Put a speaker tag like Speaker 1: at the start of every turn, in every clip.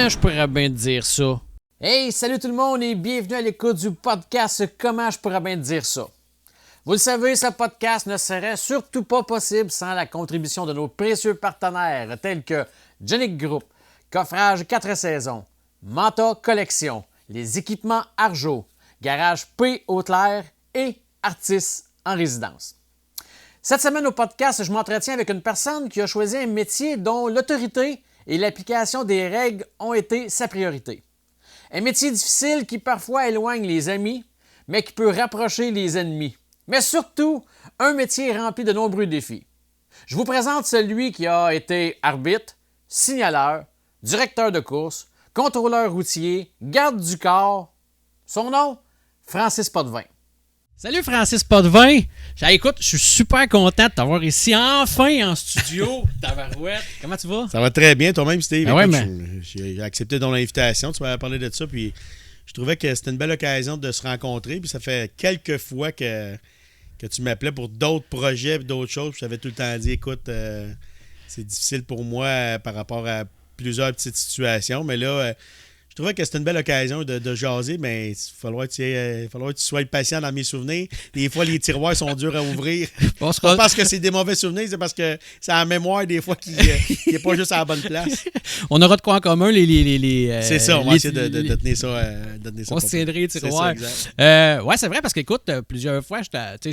Speaker 1: Comment je pourrais bien te dire ça?
Speaker 2: Hey, salut tout le monde et bienvenue à l'écoute du podcast Comment je pourrais bien te dire ça. Vous le savez, ce podcast ne serait surtout pas possible sans la contribution de nos précieux partenaires tels que Genic Group, Coffrage 4 saisons, Manta Collection, les équipements Arjo, Garage P. Hautelaire et Artis en résidence. Cette semaine au podcast, je m'entretiens avec une personne qui a choisi un métier dont l'autorité et l'application des règles ont été sa priorité. Un métier difficile qui parfois éloigne les amis, mais qui peut rapprocher les ennemis. Mais surtout, un métier rempli de nombreux défis. Je vous présente celui qui a été arbitre, signaleur, directeur de course, contrôleur routier, garde du corps. Son nom, Francis Potvin.
Speaker 1: Salut Francis Potvin! Écoute, je suis super content de t'avoir ici enfin en studio. Tabarouette, comment tu vas?
Speaker 3: Ça va très bien, toi-même, Steve.
Speaker 1: Ben ouais,
Speaker 3: Écoute,
Speaker 1: mais...
Speaker 3: J'ai accepté ton invitation, tu m'avais parlé de ça, puis je trouvais que c'était une belle occasion de se rencontrer, puis ça fait quelques fois que tu m'appelais pour d'autres projets et d'autres choses, puis je t'avais tout le temps dit, écoute, c'est difficile pour moi par rapport à plusieurs petites situations, mais là... Je trouvais que c'était une belle occasion de jaser, mais il va falloir que tu sois patient dans mes souvenirs. Des fois, les tiroirs sont durs à ouvrir. Pas parce que c'est des mauvais souvenirs, c'est parce que c'est la mémoire des fois qui n'est pas juste à la bonne place.
Speaker 1: On aura de quoi en commun,
Speaker 3: c'est ça, on va essayer de tenir ça.
Speaker 1: On se tiendrait les tiroirs. Ouais, c'est vrai, parce qu'écoute, plusieurs fois, tu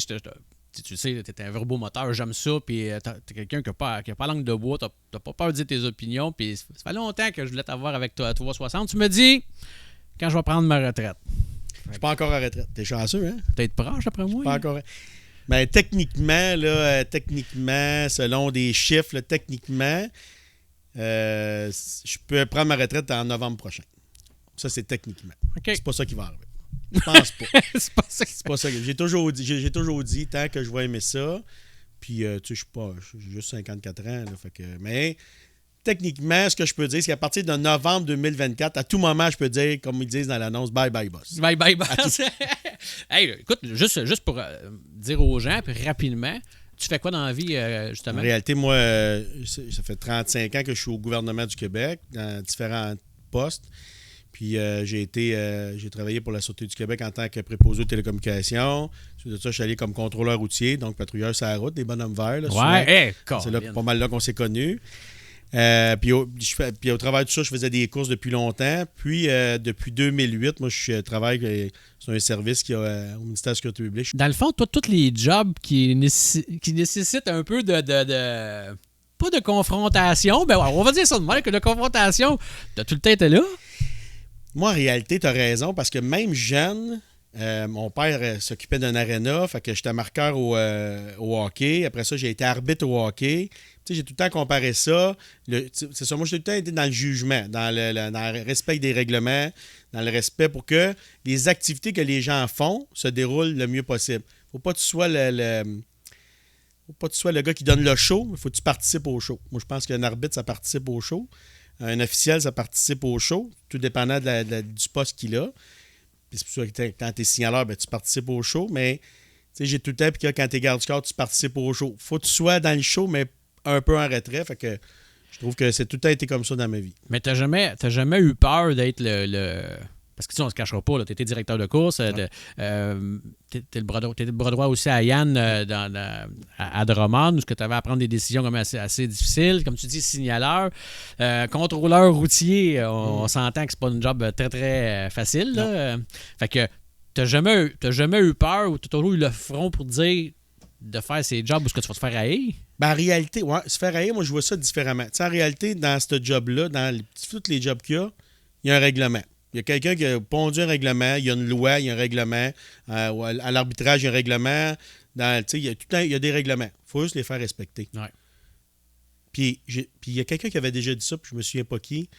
Speaker 1: sais, t'es un verbomoteur, j'aime ça, puis t'es quelqu'un qui n'a pas langue de bois, t'as pas peur de dire tes opinions, puis ça fait longtemps que je voulais t'avoir avec toi à 360. Tu me dis quand je vais prendre ma retraite.
Speaker 3: Je suis pas encore en retraite. T'es chanceux, hein?
Speaker 1: Peut-être proche après moi.
Speaker 3: Pas encore. Mais techniquement, selon des chiffres, là, je peux prendre ma retraite en novembre prochain. Ça, c'est techniquement.
Speaker 1: Okay.
Speaker 3: C'est pas ça qui va arriver. Je pense pas.
Speaker 1: c'est
Speaker 3: pas ça. J'ai toujours dit, tant que je vais aimer ça, puis tu sais, j'ai juste 54 ans, là, fait que, mais techniquement, ce que je peux dire, c'est qu'à partir de novembre 2024, à tout moment, je peux dire, comme ils disent dans l'annonce, bye bye boss.
Speaker 1: Bye bye boss. Hey, écoute, juste pour dire aux gens, puis rapidement, tu fais quoi dans la vie, justement?
Speaker 3: En réalité, moi, ça fait 35 ans que je suis au gouvernement du Québec, dans différents postes. Puis j'ai travaillé pour la Sûreté du Québec en tant que préposé aux télécommunications. Suite de ça, je suis allé comme contrôleur routier, donc patrouilleur sur la route, des bonhommes verts. Là, c'est là, pas mal là qu'on s'est connus. Puis au travers de ça, je faisais des courses depuis longtemps. Puis depuis 2008, moi, je travaille sur un service qui a au ministère de la Sécurité publique.
Speaker 1: Dans le fond, toi, tous les jobs qui nécessitent un peu de pas de confrontation, ben on va dire ça de mal, que de confrontation, t'as tout le temps été là.
Speaker 3: Moi, en réalité, tu as raison, parce que même jeune, mon père s'occupait d'un aréna, fait que j'étais marqueur au hockey. Après ça, j'ai été arbitre au hockey. Tu sais, j'ai tout le temps comparé ça. C'est ça, moi, j'ai tout le temps été dans le jugement, dans le respect des règlements, dans le respect pour que les activités que les gens font se déroulent le mieux possible. Faut pas que tu sois le gars qui donne le show, il faut que tu participes au show. Moi, je pense qu'un arbitre, ça participe au show. Un officiel, ça participe au show, tout dépendant du poste qu'il a. Puis c'est pour ça que quand tu es signaleur, ben, tu participes au show. Mais j'ai tout le temps, puis quand tu es garde du corps, tu participes au show. Faut que tu sois dans le show, mais un peu en retrait. Fait que je trouve que c'est tout le temps été comme ça dans ma vie.
Speaker 1: Mais t'as jamais eu peur d'être le... Parce que tu sais, on ne se cachera pas, tu étais directeur de course, tu étais le bras droit aussi à Yann à Drummond, où tu avais à prendre des décisions comme assez difficiles. Comme tu dis, signaleur. Contrôleur routier, on s'entend que c'est pas un job très, très facile. Là. Fait que tu n'as jamais eu peur ou tu as toujours eu le front pour dire de faire ces jobs où ce que tu vas te faire haïr?
Speaker 3: Ben, en réalité, se faire haïr, moi, je vois ça différemment. T'sais, en réalité, dans ce job-là, dans tous les jobs qu'il y a un règlement. Il y a quelqu'un qui a pondu un règlement, il y a une loi, il y a un règlement. À l'arbitrage, il y a un règlement. Il y a des règlements. Il faut juste les faire respecter.
Speaker 1: Ouais.
Speaker 3: Puis il y a quelqu'un qui avait déjà dit ça, puis je me souviens pas qui.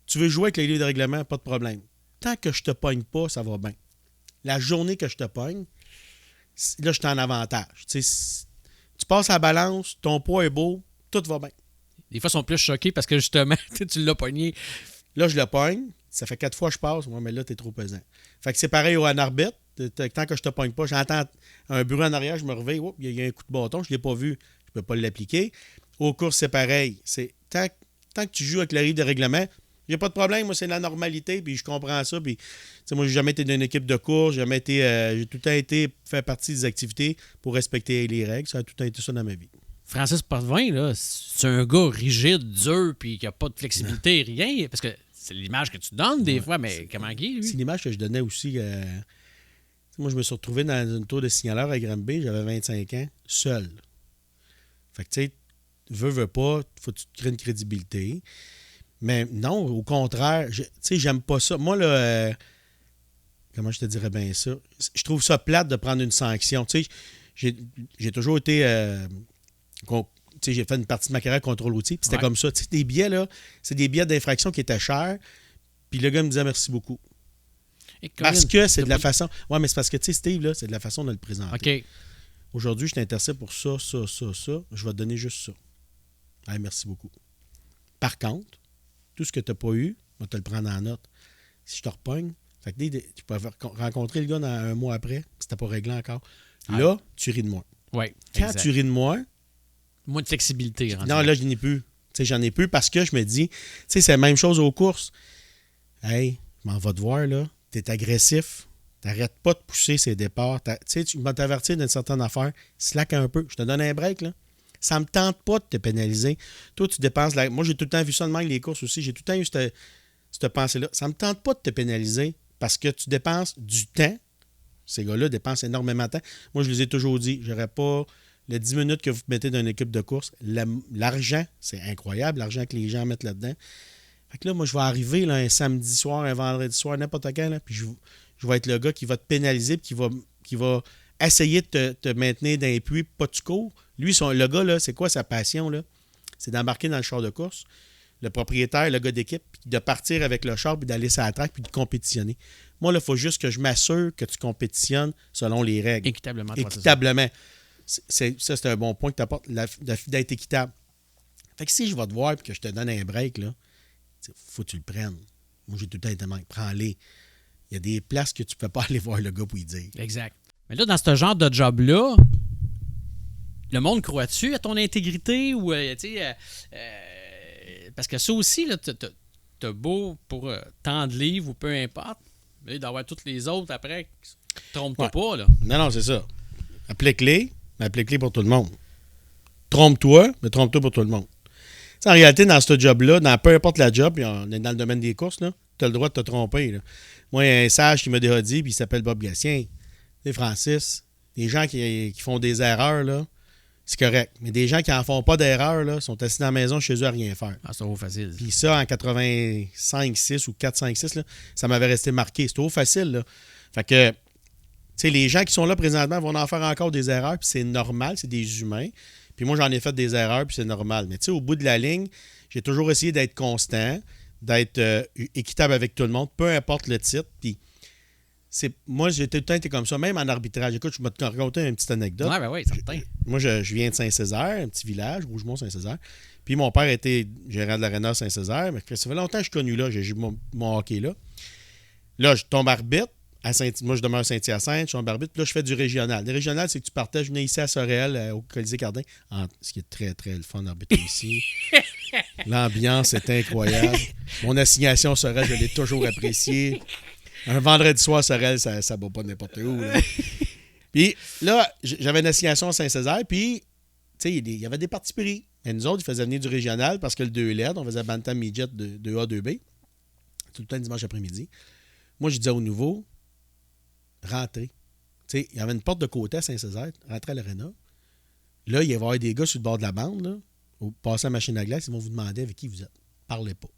Speaker 3: Tu veux jouer avec les livres de règlement, pas de problème. Tant que je te pogne pas, ça va bien. La journée que je te pogne, là, je suis en avantage. Tu passes à la balance, ton poids est beau, tout va bien.
Speaker 1: Des fois, ils sont plus choqués parce que justement, tu l'as pogné.
Speaker 3: Là, je le pogne. Ça fait 4 fois que je passe. Moi, mais là, t'es trop pesant. Fait que c'est pareil au arbitre. Tant que je te pogne pas, j'entends un bruit en arrière, je me réveille. Il y a un coup de bâton, je ne l'ai pas vu. Je ne peux pas l'appliquer. Aux courses, c'est pareil. Tant que tu joues avec la règle de règlement, J'ai pas de problème, moi, c'est la normalité, puis je comprends ça. Puis, moi, j'ai jamais été dans une équipe de course, j'ai tout le temps été fait partie des activités pour respecter les règles. Ça a tout le temps été ça dans ma vie.
Speaker 1: Francis Potvin, là, c'est un gars rigide, dur, puis qui n'a pas de flexibilité, rien. Parce que c'est l'image que tu donnes des fois, mais comment il est, lui?
Speaker 3: C'est l'image que je donnais aussi. Moi, je me suis retrouvé dans une tour de signaleur à Granby, j'avais 25 ans, seul. Fait que, tu sais, veux pas, faut que tu te crées une crédibilité. Mais non, au contraire, tu sais, j'aime pas ça. Moi, là, comment je te dirais bien ça? Je trouve ça plate de prendre une sanction. Tu sais, j'ai toujours été... tu sais, j'ai fait une partie de ma carrière contrôle routier, puis c'était comme ça. Tu sais, des billets, là, c'est des billets d'infraction qui étaient chers, puis le gars me disait merci beaucoup. Parce que c'est de la façon... Ouais, mais c'est parce que, tu sais, Steve, là, c'est de la façon de le présenter.
Speaker 1: OK.
Speaker 3: Aujourd'hui, je t'intercepte pour ça, ça, ça, ça. Je vais te donner juste ça. Hey, merci beaucoup. Par contre, tout ce que tu n'as pas eu, on va te le prendre en note. Si je te repogne, fait que tu peux rencontrer le gars dans un mois après, si c'était pas réglé encore. Là, tu ris de moi.
Speaker 1: Oui.
Speaker 3: Quand tu ris de moi...
Speaker 1: Moins de flexibilité.
Speaker 3: Non, là, je n'en ai plus. Tu sais, j'en ai plus parce que je me dis, tu sais, c'est la même chose aux courses. Hey, je m'en vais te voir, là. Tu es agressif. T'arrêtes pas de pousser ses départs. Tu sais, tu m'as averti d'une certaine affaire. Slack un peu. Je te donne un break, là. Ça me tente pas de te pénaliser. Toi, tu dépenses... Moi, j'ai tout le temps vu ça de même, les courses aussi. J'ai tout le temps eu cette pensée-là. Ça me tente pas de te pénaliser parce que tu dépenses du temps. Ces gars-là dépensent énormément de temps. Moi, je les ai toujours dit. J'aurais pas... Les 10 minutes que vous mettez dans une équipe de course, l'argent, c'est incroyable, l'argent que les gens mettent là-dedans. Fait que là, moi, je vais arriver là, un samedi soir, un vendredi soir, n'importe quand, là, puis je vais être le gars qui va te pénaliser puis qui va essayer de te maintenir dans les puits, pas tu cours. Lui, le gars, là, c'est quoi sa passion? Là? C'est d'embarquer dans le char de course, le propriétaire, le gars d'équipe, puis de partir avec le char, puis d'aller sur la track, puis de compétitionner. Moi, là, il faut juste que je m'assure que tu compétitionnes selon les règles.
Speaker 1: Équitablement.
Speaker 3: Équitablement. C'est un bon point que tu apportes, d'être équitable. Fait que si je vais te voir et que je te donne un break, là, faut que tu le prennes. Moi, j'ai tout le temps été manqué. Prends-les. Il y a des places que tu ne peux pas aller voir le gars pour lui dire.
Speaker 1: Exact. Mais là, dans ce genre de job-là, le monde croit-tu à ton intégrité ou, parce que ça aussi, là, t'as beau pour tant de livres ou peu importe, mais d'avoir toutes les autres après, trompe-toi pas, là.
Speaker 3: Non, c'est ça. Applique-les, mais applique-les pour tout le monde. Trompe-toi, mais trompe-toi pour tout le monde. T'sais, en réalité, dans ce job-là, dans peu importe la job, puis on est dans le domaine des courses, tu as le droit de te tromper. Là. Moi, il y a un sage qui m'a déjà dit, puis il s'appelle Bob Gatien. Tu sais, Francis, les gens qui font des erreurs, là, c'est correct. Mais des gens qui n'en font pas d'erreurs, là, sont assis dans la maison chez eux à rien faire.
Speaker 1: Ah, c'est trop facile.
Speaker 3: Puis ça, en 85-6 ou 4-5-6, là, ça m'avait resté marqué. C'est trop facile. Là. Fait que, tu sais, les gens qui sont là présentement vont en faire encore des erreurs, puis c'est normal, c'est des humains. Puis moi, j'en ai fait des erreurs, puis c'est normal. Mais tu sais, au bout de la ligne, j'ai toujours essayé d'être constant, d'être équitable avec tout le monde, peu importe le titre. Puis moi, j'ai tout le temps été comme ça, même en arbitrage. Écoute, je vais te raconter une petite anecdote.
Speaker 1: Oui, certain.
Speaker 3: Moi, je viens de Saint-Césaire, un petit village, Rougemont-Saint-Césaire. Puis mon père était gérant de l'aréna Saint-Césaire. Mais ça fait longtemps que je suis connu là. J'ai joué mon hockey là. Là, je tombe arbitre. Moi, je demeure à Saint-Hyacinthe, je suis en arbitre, puis là, je fais du régional. Le régional, c'est que tu partais, je venais ici à Sorel, au Colisée Cardin, ce qui est très, très le fun d'arbitrer ici. L'ambiance est incroyable. Mon assignation Sorel, je l'ai toujours appréciée. Un vendredi soir, Sorel, ça ne bat pas n'importe où. Là. Puis là, j'avais une assignation à Saint-Césaire, puis, tu sais, il y avait des parties pris. Et nous autres, ils faisaient venir du régional parce que le 2 LED, on faisait Bantam Midget de 2A, 2B, tout le temps le dimanche après-midi. Moi, je disais au nouveau, rentrer. Tu sais, il y avait une porte de côté à Saint-Césaire, rentrer à l'aréna. Là, il va y avoir des gars sur le bord de la bande, là, au passer à la machine à glace, ils vont vous demander avec qui vous êtes. Parlez pas.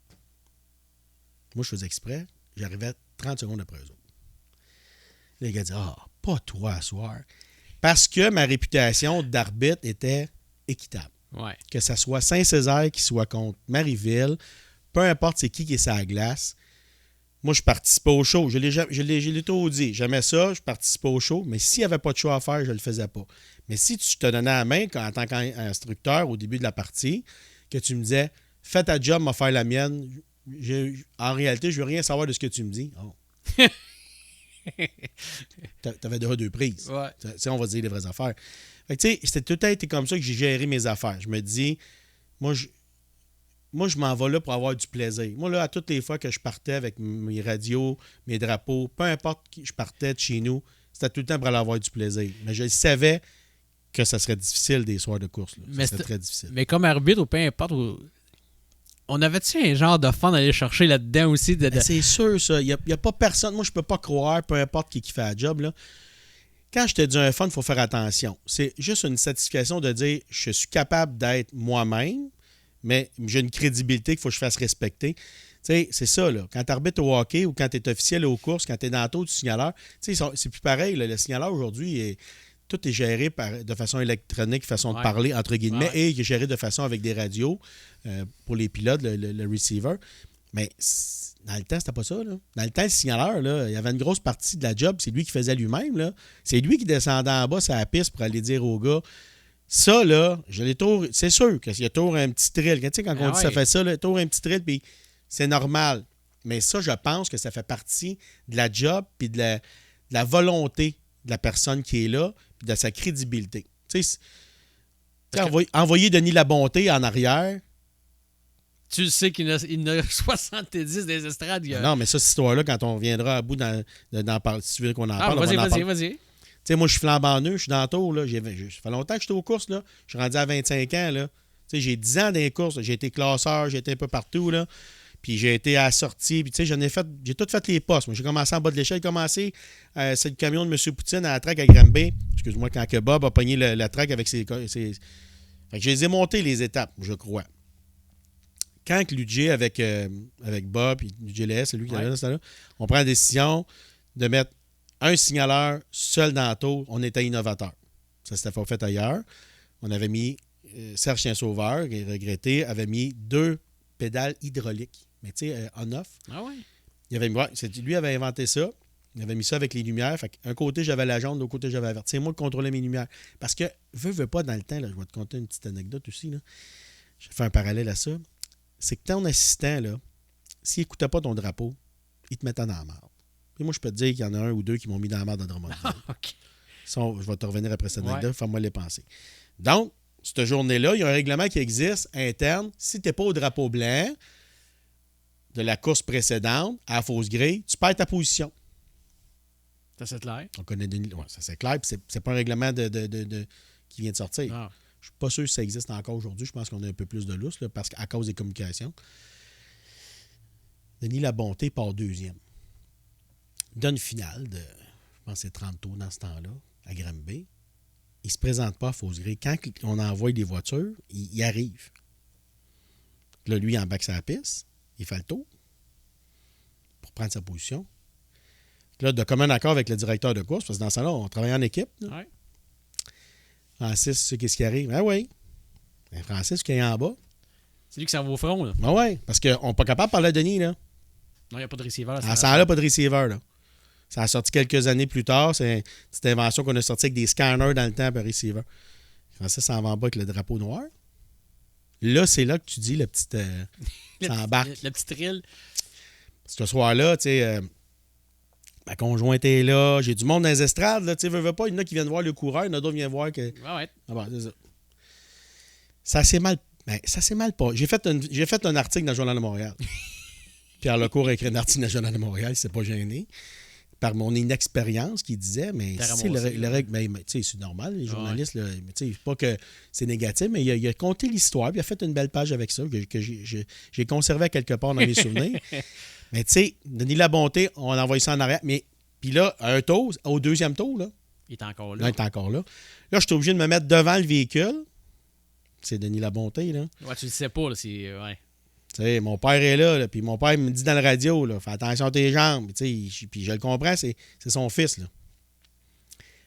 Speaker 3: Moi, je faisais exprès, j'arrivais 30 secondes après eux autres. Les gars disaient, pas toi à soir. Parce que ma réputation d'arbitre était équitable.
Speaker 1: Ouais.
Speaker 3: Que ça soit Saint-Césaire qui soit contre Marieville, peu importe c'est qui est sur la glace. Moi, je participais au show. Je l'ai tout dit. J'aimais ça, je participais au show, mais s'il n'y avait pas de show à faire, je ne le faisais pas. Mais si tu te donnais la main en tant qu'instructeur au début de la partie, que tu me disais, fais ta job, m'a faire la mienne, en réalité, je ne veux rien savoir de ce que tu me dis. Oh. Tu avais déjà 2 prises.
Speaker 1: Ouais.
Speaker 3: On va dire les vraies affaires. Fait que, tu sais, c'était tout le temps été comme ça que j'ai géré mes affaires. Je me dis, moi, moi, je m'en vais là pour avoir du plaisir. Moi, là, à toutes les fois que je partais avec mes radios, mes drapeaux, peu importe qui je partais de chez nous, c'était tout le temps pour aller avoir du plaisir. Mais je savais que ça serait difficile des soirs de course. Là. Ça serait très difficile.
Speaker 1: Mais comme arbitre, ou peu importe, on avait-tu un genre de fun d'aller chercher là-dedans aussi?
Speaker 3: C'est sûr, ça. Il n'y a pas personne. Moi, je peux pas croire, peu importe qui fait la job, là. Quand je te dis un fun, il faut faire attention. C'est juste une satisfaction de dire je suis capable d'être moi-même, mais j'ai une crédibilité qu'il faut que je fasse respecter. Tu sais, c'est ça, là. Quand tu arbitres au hockey ou quand tu es officiel aux courses, quand tu es dans le taux du signaleur, tu sais, c'est plus pareil. Là. Le signaleur aujourd'hui, tout est géré de façon électronique, façon de parler, entre guillemets, et il est géré de façon avec des radios pour les pilotes, le receiver. Mais dans le temps, c'était pas ça. Là. Dans le temps, le signaleur, là, il y avait une grosse partie de la job, c'est lui qui faisait lui-même. Là. C'est lui qui descendait en bas sur la piste pour aller dire aux gars. Ça, là, je l'ai tourné. C'est sûr qu'il y a toujours un petit thrill. Tu sais, quand on dit ça fait ça, là, toujours un petit thrill, puis c'est normal. Mais ça, je pense que ça fait partie de la job puis de la volonté de la personne qui est là puis de sa crédibilité. Tu sais, envoyer Denis Labonté en arrière.
Speaker 1: Tu sais qu'il y en a 70 des estrades.
Speaker 3: Non, mais ça, cette histoire-là, quand on viendra à bout d'en parler, si tu veux qu'on en parle,
Speaker 1: vas-y.
Speaker 3: Tu sais, moi, je suis flambant neuf, je suis dans le tour. Là, ça fait longtemps que j'étais aux courses. Là. Je suis rendu à 25 ans. Là. Tu sais, j'ai 10 ans dans les courses. Là. J'ai été classeur, j'ai été un peu partout. Là. Puis j'ai été à la sortie. Puis tu sais, j'ai tout fait les postes. Moi, j'ai commencé en bas de l'échelle. J'ai commencé, c'est le camion de M. Poutine à la track à Granby. Excuse-moi, quand que Bob a pogné la track avec ses... Fait que je les ai montés les étapes, je crois. Quand Ludger avec Bob et Ludger c'est lui qui avait ça là, on prend la décision de mettre un signaleur seul dans le tour, on était innovateur. Ça s'était fait ailleurs. On avait mis Serge Saint-Sauveur, qui est regretté, avait mis 2 pédales hydrauliques. Mais tu sais, on-off.
Speaker 1: Ah oui?
Speaker 3: Lui avait inventé ça. Il avait mis ça avec les lumières. Fait qu'un côté, j'avais la jaune, de l'autre côté, j'avais la verte. C'est moi qui contrôlais mes lumières. Parce que, veux pas, dans le temps, là, je vais te conter une petite anecdote aussi. Là. Je fais un parallèle à ça. C'est que ton assistant, là, s'il n'écoutait pas ton drapeau, il te mettait dans la merde. Puis moi, je peux te dire qu'il y en a un ou deux qui m'ont mis dans la merde à Drummondville.
Speaker 1: OK.
Speaker 3: Je vais te revenir après cette anecdote, fais-moi les penser. Donc, cette journée-là, il y a un règlement qui existe, interne. Si tu n'es pas au drapeau blanc de la course précédente, à la fausse grille, tu perds ta position.
Speaker 1: Ça, c'est clair.
Speaker 3: On connaît ça, c'est clair. Puis c'est pas un règlement qui vient de sortir.
Speaker 1: Ah.
Speaker 3: Je ne suis pas sûr que ça existe encore aujourd'hui. Je pense qu'on a un peu plus de lousse là, parce qu'à cause des communications. Denis Labonté part deuxième. Il donne une finale de, je pense que c'est 30 tours dans ce temps-là, à Granby. Il ne se présente pas à Fausse-Grille. Quand on envoie des voitures, il arrive. Là, lui, il embarque sa piste. Il fait le tour pour prendre sa position. Là, de commun accord avec le directeur de course, parce que dans ce temps-là, on travaille en équipe.
Speaker 1: Ouais.
Speaker 3: Francis, tu sais qu'est-ce qui arrive? Ah oui. Ben, Francis, qui est en bas.
Speaker 1: C'est lui qui s'en va au front, là.
Speaker 3: Ah oui, parce qu'on n'est pas capable de parler à Denis, là.
Speaker 1: Non, il n'y a pas de receiver.
Speaker 3: À ce temps-là, pas de receiver, là. Ça a sorti quelques années plus tard. C'est une petite invention qu'on a sortie avec des scanners dans le temps par receiver. Francis s'en va en bas avec le drapeau noir. Là, c'est là que tu dis le petit... ça embarque.
Speaker 1: Le petit thrill.
Speaker 3: Ce soir-là, tu sais... ma conjointe est là. J'ai du monde dans les estrades. Là, tu sais, veux pas. Il y en a qui viennent voir le coureur. Il y en a d'autres qui viennent voir que...
Speaker 1: Ah ouais.
Speaker 3: Ah bon, c'est ça. Ça s'est mal... Ben, ça s'est mal pas. J'ai fait un article dans le Journal de Montréal. Pierre Lecourt a écrit un article dans le Journal de Montréal. Il s'est pas gêné. Par mon inexpérience, qui disait, mais c'est normal, les journalistes, là, pas que c'est négatif, mais il a conté l'histoire, puis il a fait une belle page avec ça, que j'ai conservé à quelque part dans mes souvenirs. Mais tu sais, Denis Labonté, on a envoyé ça en arrière, mais puis là, à un tour, au deuxième tour, là,
Speaker 1: il est encore là.
Speaker 3: Là, il est encore là. Là, je suis obligé de me mettre devant le véhicule. C'est Denis Labonté, là.
Speaker 1: Ouais, tu le sais pas, là, c'est... ouais.
Speaker 3: Tu sais, mon père est là, puis mon père me dit dans la radio, là, fais attention à tes jambes. Puis je le comprends, c'est son fils, là.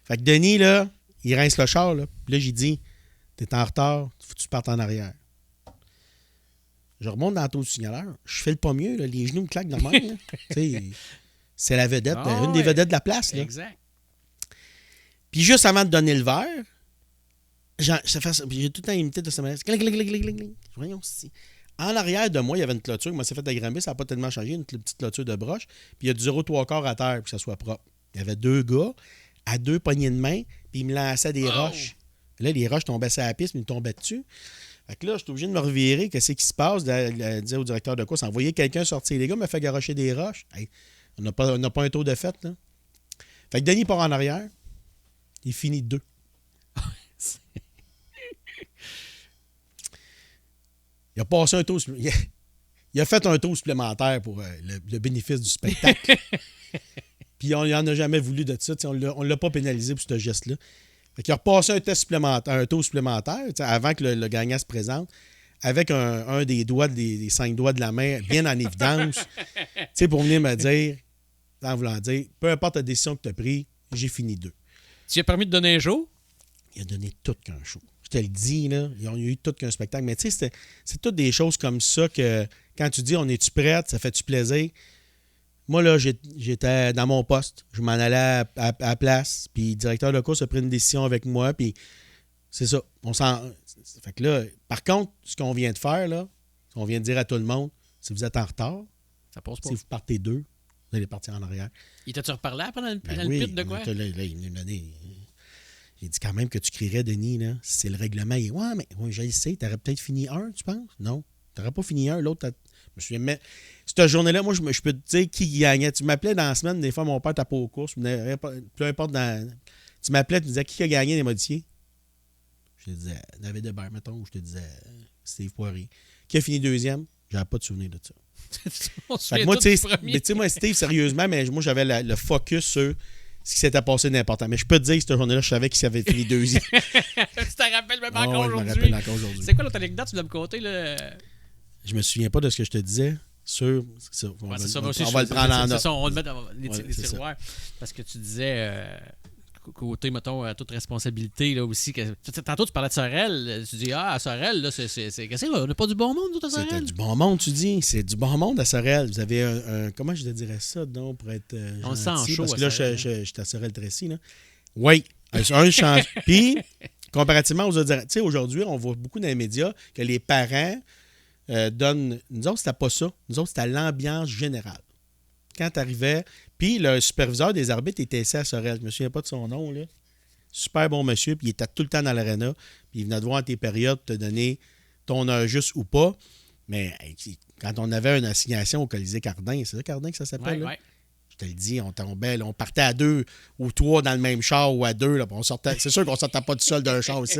Speaker 3: Fait que Denis, là, il rince le char, là. Puis là, j'ai dit, t'es en retard, faut que tu partes en arrière. Je remonte dans le taux du signaleur. Je fais le pas mieux, là, les genoux me claquent de même, là. Tu sais, c'est la vedette, une des vedettes de la place, là.
Speaker 1: Exact.
Speaker 3: Puis juste avant de donner le verre, j'ai tout le temps imité de ce manière. Voyons ici. En arrière de moi, il y avait une clôture. Moi, c'est fait à Granby, ça n'a pas tellement changé, une petite clôture de broche. Puis il y a du 0,3 à terre pour que ça soit propre. Il y avait 2 gars à 2 poignées de main, puis ils me lançaient des roches. Là, les roches tombaient sur la piste, mais ils me tombaient dessus. Fait que là, je suis obligé de me revirer. Qu'est-ce qui se passe? Dire au directeur de course, envoyer quelqu'un sortir. Les gars me fait garocher des roches. Hey, on n'a pas un taux de fête, là. Fait que Denis part en arrière. Il finit 2. Il a passé un taux. Il a fait un taux supplémentaire pour le bénéfice du spectacle. Puis on n'en a jamais voulu de ça. On ne l'a pas pénalisé pour ce geste-là. Fait qu'il a repassé un taux supplémentaire avant que le gagnant se présente, avec un des doigts, des 5 doigts de la main bien en évidence, pour venir me dire, en voulant dire, peu importe la décision que tu as prise, j'ai fini 2.
Speaker 1: Tu lui as permis de donner un show?
Speaker 3: Il a donné tout qu'un show. Je te le dis, là, ils ont eu tout qu'un spectacle. Mais tu sais, c'est toutes des choses comme ça que quand tu dis, on est-tu prête, ça fait-tu plaisir? Moi, là, j'étais dans mon poste. Je m'en allais à la place. Puis le directeur de course a pris une décision avec moi. Puis c'est ça. Fait que là, par contre, ce qu'on vient de faire, là, ce qu'on vient de dire à tout le monde, si vous êtes en retard,
Speaker 1: ça passe pas.
Speaker 3: Si vous partez 2, vous allez partir en arrière.
Speaker 1: Il t'a-tu reparlé pendant le
Speaker 3: oui,
Speaker 1: pit de quoi?
Speaker 3: Là, il m'a donné. J'ai dit quand même que tu crierais, Denis, là. Si c'est le règlement. Ouais, mais je le sais. T'aurais peut-être fini 1, tu penses? Non. T'aurais pas fini 1. L'autre, je me souviens, mais cette journée-là, moi, je peux te dire qui gagnait. Tu m'appelais dans la semaine, des fois, mon père tapait aux courses. Peu importe, tu m'appelais, tu me disais qui a gagné les modifiés. Je te disais David Hébert, mettons, ou je te disais Steve Poirier. Qui a fini 2e? J'avais pas de souvenir de ça. Fait que moi, tu sais, moi, Steve, sérieusement, mais moi, j'avais le focus sur ce qui s'était passé d'important. Mais je peux te dire que cette journée-là, je savais qu'il avait fini 2e.
Speaker 1: Tu t'en rappelles même encore aujourd'hui?
Speaker 3: Je me rappelle encore aujourd'hui.
Speaker 1: C'est quoi l'autre anecdote que tu dois me conter, là?
Speaker 3: Je me souviens pas de ce que je te disais. On va le prendre en note.
Speaker 1: C'est ça, on va le mettre dans les tiroirs. Parce que tu disais, côté, mettons, toute responsabilité, là aussi. Tantôt, tu parlais de Sorel. Tu dis, à Sorel, là, qu'est-ce que on n'a pas du bon monde, tout à Sorel?
Speaker 3: C'est du bon monde, tu dis. C'est du bon monde à Sorel. Vous avez un comment je te dirais ça, donc, pour être
Speaker 1: on
Speaker 3: gentil,
Speaker 1: le sent chaud.
Speaker 3: Parce que là, je suis à Sorel-Tracy, là. Oui. Un change. Puis, comparativement aux autres, tu sais, aujourd'hui, on voit beaucoup dans les médias que les parents donnent. Nous autres, c'était pas ça. Nous autres, c'était l'ambiance générale. Quand tu arrivais, puis le superviseur des arbitres était ici à Sorel. Je me souviens pas de son nom, là. Super bon monsieur, puis il était tout le temps dans l'aréna, puis il venait te voir tes périodes, te donner ton heure juste ou pas. Mais quand on avait une assignation au Colisée Cardin, c'est ça Cardin que ça s'appelle?
Speaker 1: Ouais.
Speaker 3: Je te le dis, on tombait, là, on partait à 2 ou 3 dans le même char ou à 2. Là, on sortait, c'est sûr qu'on ne sortait pas tout seul d'un char aussi.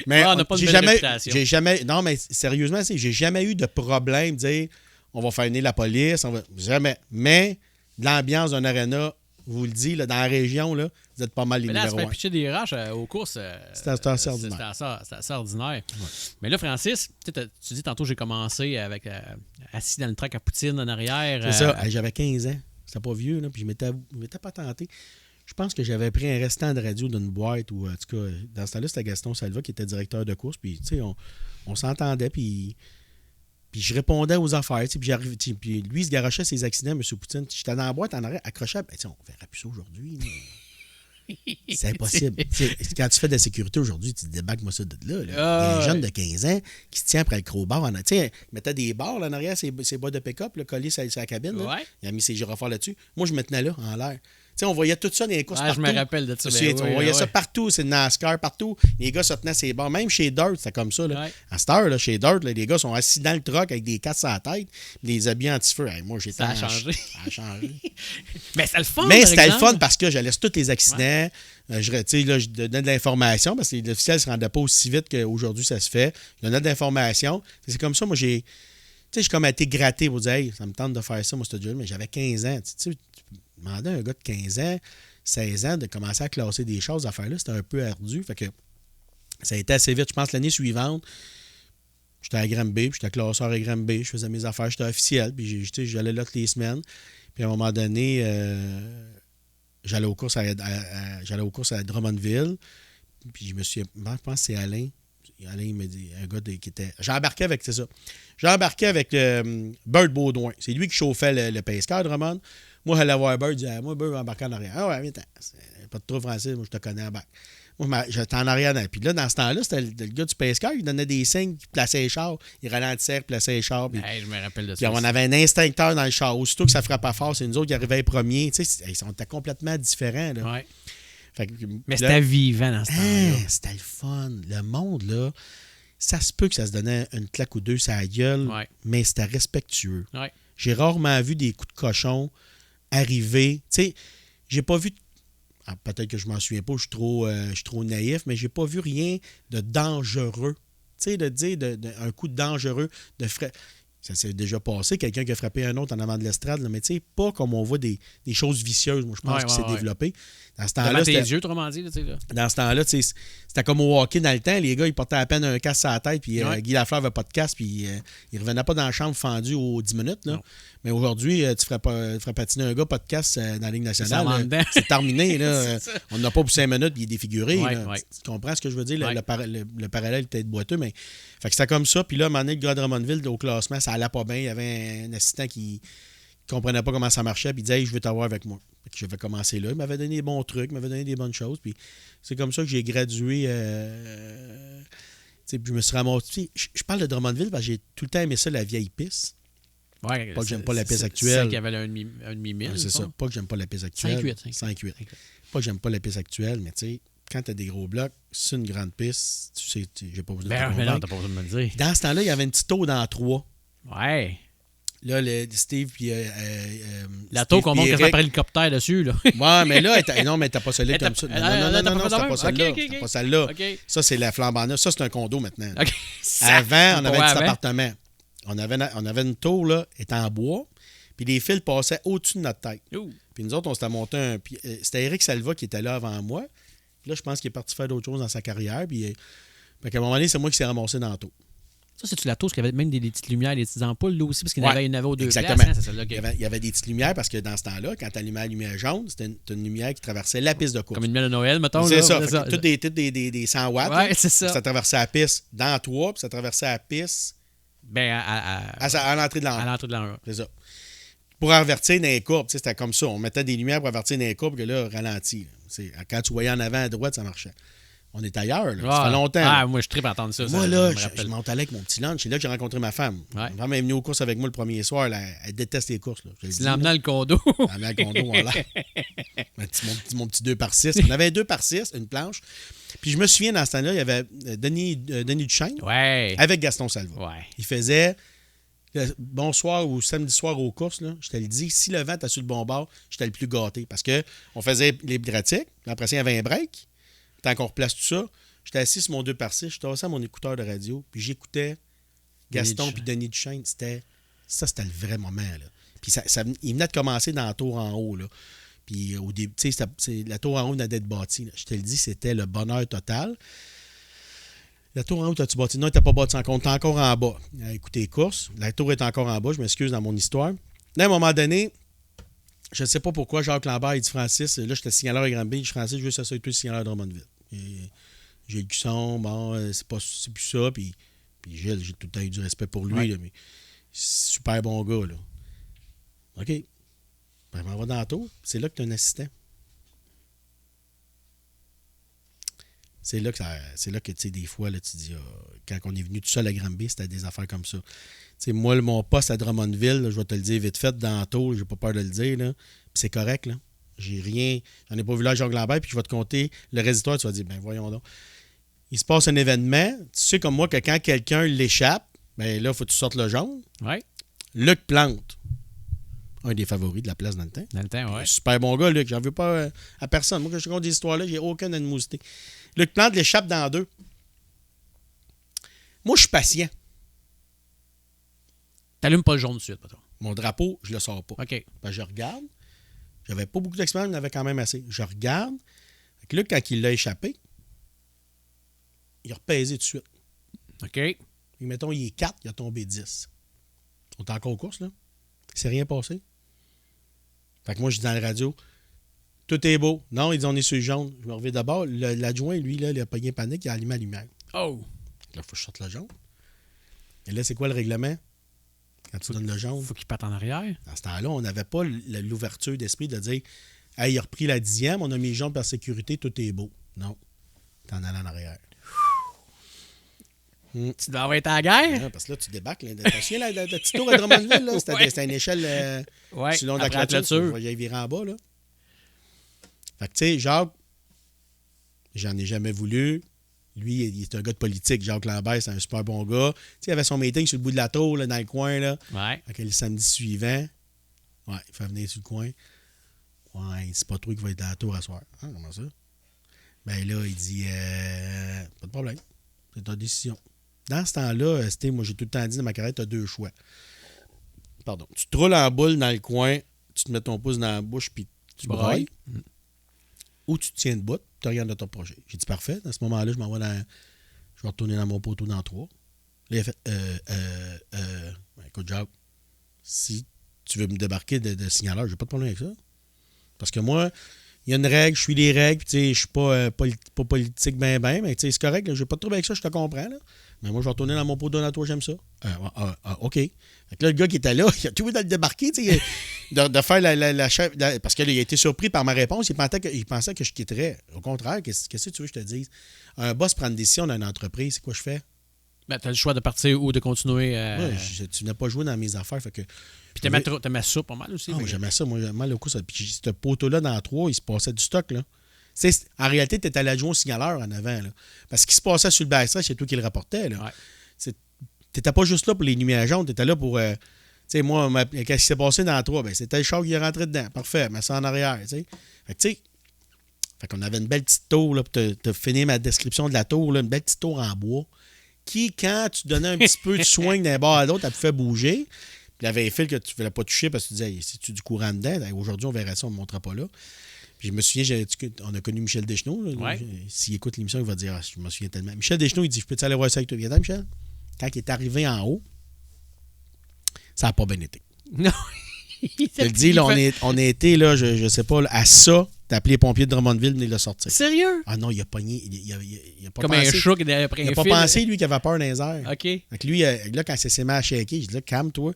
Speaker 3: Mais
Speaker 1: on n'a pas de belle réputation.
Speaker 3: Non, mais sérieusement, j'ai jamais eu de problème de dire on va faire venir la police. Jamais. Mais l'ambiance d'un aréna, je vous le dis, là, dans la région, là, vous êtes pas mal les numéros 1.
Speaker 1: Mais là, se faire pitcher des roches aux courses,
Speaker 3: c'était assez ordinaire.
Speaker 1: C'était assez ordinaire. Ouais. Mais là, Francis, tu dis tantôt, j'ai commencé avec assis dans le track à poutine en arrière.
Speaker 3: C'est ça. J'avais 15 ans. C'était pas vieux, là, puis je m'étais pas tenté. Je pense que j'avais pris un restant de radio d'une boîte, ou en tout cas, dans ce temps-là, c'était Gaston Salva qui était directeur de course, puis tu sais, on s'entendait, puis je répondais aux affaires, puis lui, il se garochait ses accidents, M. Poutine. J'étais dans la boîte en arrière, accroché, on verra plus ça aujourd'hui. C'est impossible. Quand tu fais de la sécurité aujourd'hui, tu te débaques-moi ça de là. Il y a un jeune de 15 ans qui se tient après le crowbar. Il mettait des barres là, en arrière, ses boîtes de pick-up, collées sur la cabine. Là.
Speaker 1: Ouais.
Speaker 3: Il a mis ses gyrophares là-dessus. Moi, je me tenais là, en l'air. On voyait tout ça dans les courses partout.
Speaker 1: Je me rappelle de ça.
Speaker 3: On voyait ça partout. C'est le NASCAR, partout. Les gars se tenaient ses barres. Même chez Dirt, c'était comme ça. Là.
Speaker 1: Ouais.
Speaker 3: À cette heure, là, chez Dirt, là, les gars sont assis dans le truck avec des casques à la tête, les habits anti-feu. Hey, moi, j'étais
Speaker 1: ça a changé.
Speaker 3: Ça a changé.
Speaker 1: Mais c'était le fun.
Speaker 3: Mais c'était le fun parce que je laisse tous les accidents. Ouais. Je donnais de l'information parce que l'officiel ne se rendait pas aussi vite qu'aujourd'hui ça se fait. Je donnais de l'information. C'est comme ça, moi, j'ai comme été gratté pour dire, hey, ça me tente de faire ça, moi, ce jeu, mais j'avais 15 ans. Tu demandais à un gars de 15 ans, 16 ans, de commencer à classer des choses, à faire là, c'était un peu ardu. Fait que ça a été assez vite. Je pense l'année suivante, j'étais à Granby, puis j'étais classeur à Granby, je faisais mes affaires, j'étais officiel, puis j'allais là toutes les semaines. Puis à un moment donné, j'allais aux courses à Drummondville, puis je pense que c'est Alain. Alain, il m'a dit, un gars qui était... J'ai embarqué avec Bird Baudouin. C'est lui qui chauffait le Pacecar Drummond. Moi, j'allais voir Bird, je disais, moi, Bird va embarquer en arrière. Ah ouais, viens, pas de trop français, moi, je te connais en bac. Moi, j'étais en arrière. Puis là, dans ce temps-là, c'était le gars du Pacecar, il donnait des signes, il plaçait les chars, il ralentissait, il plaçait les chars. Puis,
Speaker 1: je me rappelle de ça.
Speaker 3: Puis on avait un instincteur dans le char. Aussitôt que ça frappait fort, c'est nous autres qui arrivaient premiers. Tu sais, on était complètement différents. Là.
Speaker 1: Ouais. Mais c'était vivant dans ce temps-là.
Speaker 3: C'était le fun. Le monde, là, ça se peut que ça se donnait une claque ou deux sur la gueule,
Speaker 1: Ouais.
Speaker 3: mais c'était respectueux.
Speaker 1: Ouais.
Speaker 3: J'ai rarement vu des coups de cochon arriver. Tu sais, j'ai pas vu... peut-être que je m'en souviens pas, je suis trop naïf, mais j'ai pas vu rien de dangereux. Tu sais, de dire un coup de dangereux, de frais. Ça s'est déjà passé, quelqu'un qui a frappé un autre en avant de l'estrade, là, mais tu sais, pas comme on voit des choses vicieuses. Moi, je pense que c'est développé. Dans ce temps-là,
Speaker 1: Devant tes yeux, autrement dit. Là,
Speaker 3: dans ce temps-là, tu sais, c'était comme au hockey dans le temps. Les gars, ils portaient à peine un casque sur la tête, puis Guy Lafleur n'avait pas de casque, puis il revenait pas dans la chambre fendu aux 10 minutes. Là. Mais aujourd'hui, tu ferais patiner un gars, pas de casque dans la Ligue nationale. C'est terminé. Là. On n'a pas pour 5 minutes, puis il est défiguré. Tu comprends ce que je veux dire? Le parallèle est peut-être boiteux, mais fait que c'était comme ça. Puis là, à un moment donné, le gars de Drummondville, au classement, ça allait pas bien. Il y avait un assistant qui comprenait pas comment ça marchait, puis il disait hey, je veux t'avoir avec moi. Fait que je vais commencer là. Il m'avait donné des bons trucs, il m'avait donné des bonnes choses. Puis c'est comme ça que j'ai gradué. Puis je me suis ramassé. Je parle de Drummondville parce que j'ai tout le temps aimé ça, la vieille piste.
Speaker 1: Ouais,
Speaker 3: pas que j'aime pas la piste
Speaker 1: actuelle.
Speaker 3: actuelle.
Speaker 1: C'est qu'il y avait un demi-mille.
Speaker 3: C'est ça. Pas que j'aime pas la piste actuelle.
Speaker 1: 5-8.
Speaker 3: Pas que j'aime pas la piste actuelle, mais tu sais, quand tu as des gros blocs, c'est une grande piste, tu sais, j'ai pas besoin de te
Speaker 1: non,
Speaker 3: convaincre.
Speaker 1: t'as pas besoin de me le dire.
Speaker 3: Dans ce temps-là, il y avait une petite eau dans 3.
Speaker 1: Ouais.
Speaker 3: Là, Steve puis
Speaker 1: la taux qu'on monte quasiment par hélicoptère dessus, là.
Speaker 3: Ouais, mais là, non, mais t'as pas solide comme ça. Non, c'était pas celle-là.
Speaker 1: C'était
Speaker 3: pas celle-là.
Speaker 1: Okay.
Speaker 3: Ça, c'est la flambant neuve. Ça, c'est un condo maintenant.
Speaker 1: Okay.
Speaker 3: Avant, on avait un petit appartement. On avait une tour, là, était en bois, puis les fils passaient au-dessus de notre tête. Puis nous autres, on s'était monté un... C'était Éric Salva qui était là avant moi. Là, je pense qu'il est parti faire d'autres choses dans sa carrière. Puis à un moment donné, c'est moi qui s'est ramassé dans la tour.
Speaker 1: Ça, c'est-tu la tour, parce qu'il y avait même des petites lumières, des petites ampoules, là aussi, parce qu'il y en avait une aux deux
Speaker 3: exactement.
Speaker 1: places. Hein, c'est celle-là
Speaker 3: il y avait des petites lumières, parce que dans ce temps-là, quand tu allumais la lumière jaune, c'était une lumière qui traversait la piste de course.
Speaker 1: Comme une lumière de Noël, mettons.
Speaker 3: C'est
Speaker 1: là,
Speaker 3: ça. Toutes des 100 watts.
Speaker 1: Ouais, c'est ça.
Speaker 3: Ça traversait la piste dans la tour, puis ça traversait la piste à l'entrée de l'entrée.
Speaker 1: À l'entrée de l'entrée.
Speaker 3: C'est ça. Pour avertir dans les courbes, c'était comme ça. On mettait des lumières pour avertir dans les courbes, que là, ralenti. Quand tu voyais en avant à droite, ça marchait. On est ailleurs, là. Ça fait longtemps.
Speaker 1: Moi, je tripe à entendre ça.
Speaker 3: Moi, là, je montais avec mon petit lunch. C'est là que j'ai rencontré ma femme.
Speaker 1: Ouais.
Speaker 3: Ma femme est venue aux courses avec moi le premier soir. Là, elle déteste les courses. Là.
Speaker 1: Tu l'emmenais le condo.
Speaker 3: L'emmenais le condo, voilà. mon petit 2x6. On avait 2x6, une planche. Puis je me souviens, dans ce temps-là, il y avait Denis Duchesne avec Gaston Salva.
Speaker 1: Ouais.
Speaker 3: Il faisait bonsoir ou samedi soir aux courses. Là, je te le dis, si le vent était sur le bon bord, j'étais le plus gâté. Parce qu'on faisait les pratiques. Après ça, il y avait un break. Tant qu'on replace tout ça, j'étais assis sur mon 2x6, j'étais assis à mon écouteur de radio, puis j'écoutais Gaston puis Denis Duchesne. C'était le vrai moment. Là. Puis il venait de commencer dans la tour en haut. Là. Puis au début, tu sais, la tour en haut venait d'être bâtie. Là. Je te le dis, c'était le bonheur total. La tour en haut, t'as-tu bâti? Non, elle n'était pas bâtie encore. On était encore en bas. Écoutez les courses. La tour est encore en bas. Je m'excuse dans mon histoire. Là, à un moment donné, je ne sais pas pourquoi, Jacques Lambert, il dit Francis, là, j'étais signaleur à Granby, je dis Francis, je veux s'assurer que tu es signaleur de Drummondville. J'ai le cusson, bon, c'est plus ça. Puis Gilles, j'ai tout le temps eu du respect pour lui, là, mais super bon gars, là. OK. Ben, on va dans la tour. C'est là que tu as un assistant. C'est là que tu sais, des fois, là, tu dis, quand on est venu tout seul à Granby, c'était des affaires comme ça. T'sais, moi, mon poste à Drummondville, là, je vais te le dire vite fait, dans la tour, j'ai pas peur de le dire, là, puis c'est correct, là. J'en ai pas vu là Jacques Lambert, puis je vais te compter le résultat, tu vas dire, ben voyons donc. Il se passe un événement, tu sais comme moi que quand quelqu'un l'échappe, ben là, il faut que tu sortes le jaune.
Speaker 1: Ouais.
Speaker 3: Luc Plante, un des favoris de la place dans le temps.
Speaker 1: Dans le temps, ouais.
Speaker 3: Super bon gars, Luc, j'en veux pas à personne. Moi, quand je raconte des histoires-là, j'ai aucune animosité. Luc Plante l'échappe dans deux. Moi, je suis patient.
Speaker 1: T'allumes pas le jaune de suite, patron.
Speaker 3: Mon drapeau, je le sors pas.
Speaker 1: OK.
Speaker 3: Ben, je regarde. J'avais pas beaucoup d'expérience, mais j'en avais quand même assez. Je regarde. Fait que là, quand il l'a échappé, il a repaisé tout de suite.
Speaker 1: OK.
Speaker 3: Et mettons, il est 4, il a tombé 10. On est encore en course, là. Il s'est rien passé. Fait que moi, je dis dans la radio, tout est beau. Non, ils disent on est sur le jaune. Je me reviens d'abord. L'adjoint, lui, là, il a pogné panique, il a allumé la lumière.
Speaker 1: Oh!
Speaker 3: Là, il faut que je sorte le jaune. Et là, c'est quoi le règlement? Quand tu donnes le jaune.
Speaker 1: Faut qu'il parte en arrière.
Speaker 3: Dans ce temps-là, on n'avait pas l'ouverture d'esprit de dire hey, il a repris la 10e, on a mis les jambes par sécurité, tout est beau. Non. T'en allais en arrière.
Speaker 1: Tu dois avoir été à la guerre?
Speaker 3: Ouais, parce que là, tu débarques. T'as chié la petite tour à Drummondville, là. C'était une échelle sur le long de la clôture. Tu voyais virer en bas, là. Fait que, tu sais, Jacques, j'en ai jamais voulu. Lui, il est un gars de politique. Jacques Lambert, c'est un super bon gars. Tu sais, il avait son meeting sur le bout de la tour, là, dans le coin. Là.
Speaker 1: Ouais.
Speaker 3: Donc, le samedi suivant, il fait venir sur le coin. Ouais, c'est pas toi qui va être dans la tour à soir. Ah, comment ça? Ben là, il dit pas de problème. C'est ta décision. Dans ce temps-là, moi, j'ai tout le temps dit dans ma carrière, tu as 2 choix. Pardon. Tu te roules en boule dans le coin, tu te mets ton pouce dans la bouche, puis tu brailles. Ou tu te tiens debout, tu te regardes de ton projet. J'ai dit parfait. À ce moment-là, je m'en vais je vais retourner dans mon poteau dans 3. Là, il a fait écoute, Jacques, si tu veux me débarquer de signaleur, j'ai pas de problème avec ça. Parce que moi, il y a une règle, je suis les règles, puis je suis pas politique mais c'est correct, j'ai pas de trouble avec ça, je te comprends. Là. Mais moi, je vais retourner dans mon poteau dans 3, j'aime ça. OK. Fait que là, le gars qui était là, il a tout voulu de le débarquer, de faire la chef. Parce qu'il a été surpris par ma réponse. Il pensait que je quitterais. Au contraire, qu'est-ce que tu veux que je te dise? Un boss prend une décision dans une entreprise, c'est quoi je fais?
Speaker 1: Ben, tu as le choix de partir ou de continuer.
Speaker 3: Tu n'as pas joué dans mes affaires. Fait que,
Speaker 1: puis t'aimais ça pas mal aussi.
Speaker 3: Moi, j'aimais ça. Moi, mal au coup, ça. Puis ce poteau-là dans 3, il se passait du stock, là. En réalité, tu étais allé adjoint au signaleur en avant. Là. Parce qu'il se passait sur le backstretch, c'est toi qui le rapportais. Tu n'étais pas juste là pour les lumières jaunes, tu étais là pour. Moi, qu'est-ce qui s'est passé dans 3? Ben, c'était le char qui est rentré dedans. Parfait, mais ça en arrière. Fait qu'on avait une belle petite tour, là, pour te finir ma description de la tour, là, une belle petite tour en bois, qui, quand tu donnais un petit peu de swing d'un bord à l'autre, elle te fait bouger. Puis il y avait un fil que tu ne voulais pas toucher parce que tu disais, c'est-tu du courant dedans? Aujourd'hui, on verra ça, on ne me montrera pas là. Puis je me souviens, on a connu Michel Deschenaux. S'il écoute l'émission, il va dire je me souviens tellement. Michel Deschenaux, il dit je peux-tu aller voir ça avec toi? Viens, Michel. Quand il est arrivé en haut, ça n'a pas bien été.
Speaker 1: Non.
Speaker 3: Je te le dis, là, on a été, là, je sais pas, là, à ça, t'as appelé les pompiers de Drummondville, venir le sortir.
Speaker 1: Sérieux?
Speaker 3: Ah non, il a pogné. Il a pas
Speaker 1: comme
Speaker 3: pensé,
Speaker 1: un chat qui est après un fil.
Speaker 3: Il n'a pas pensé, lui, qu'il avait peur dans les airs.
Speaker 1: OK.
Speaker 3: Fait que lui, là, quand ça s'est mis à shaker, j'ai dit là, calme-toi.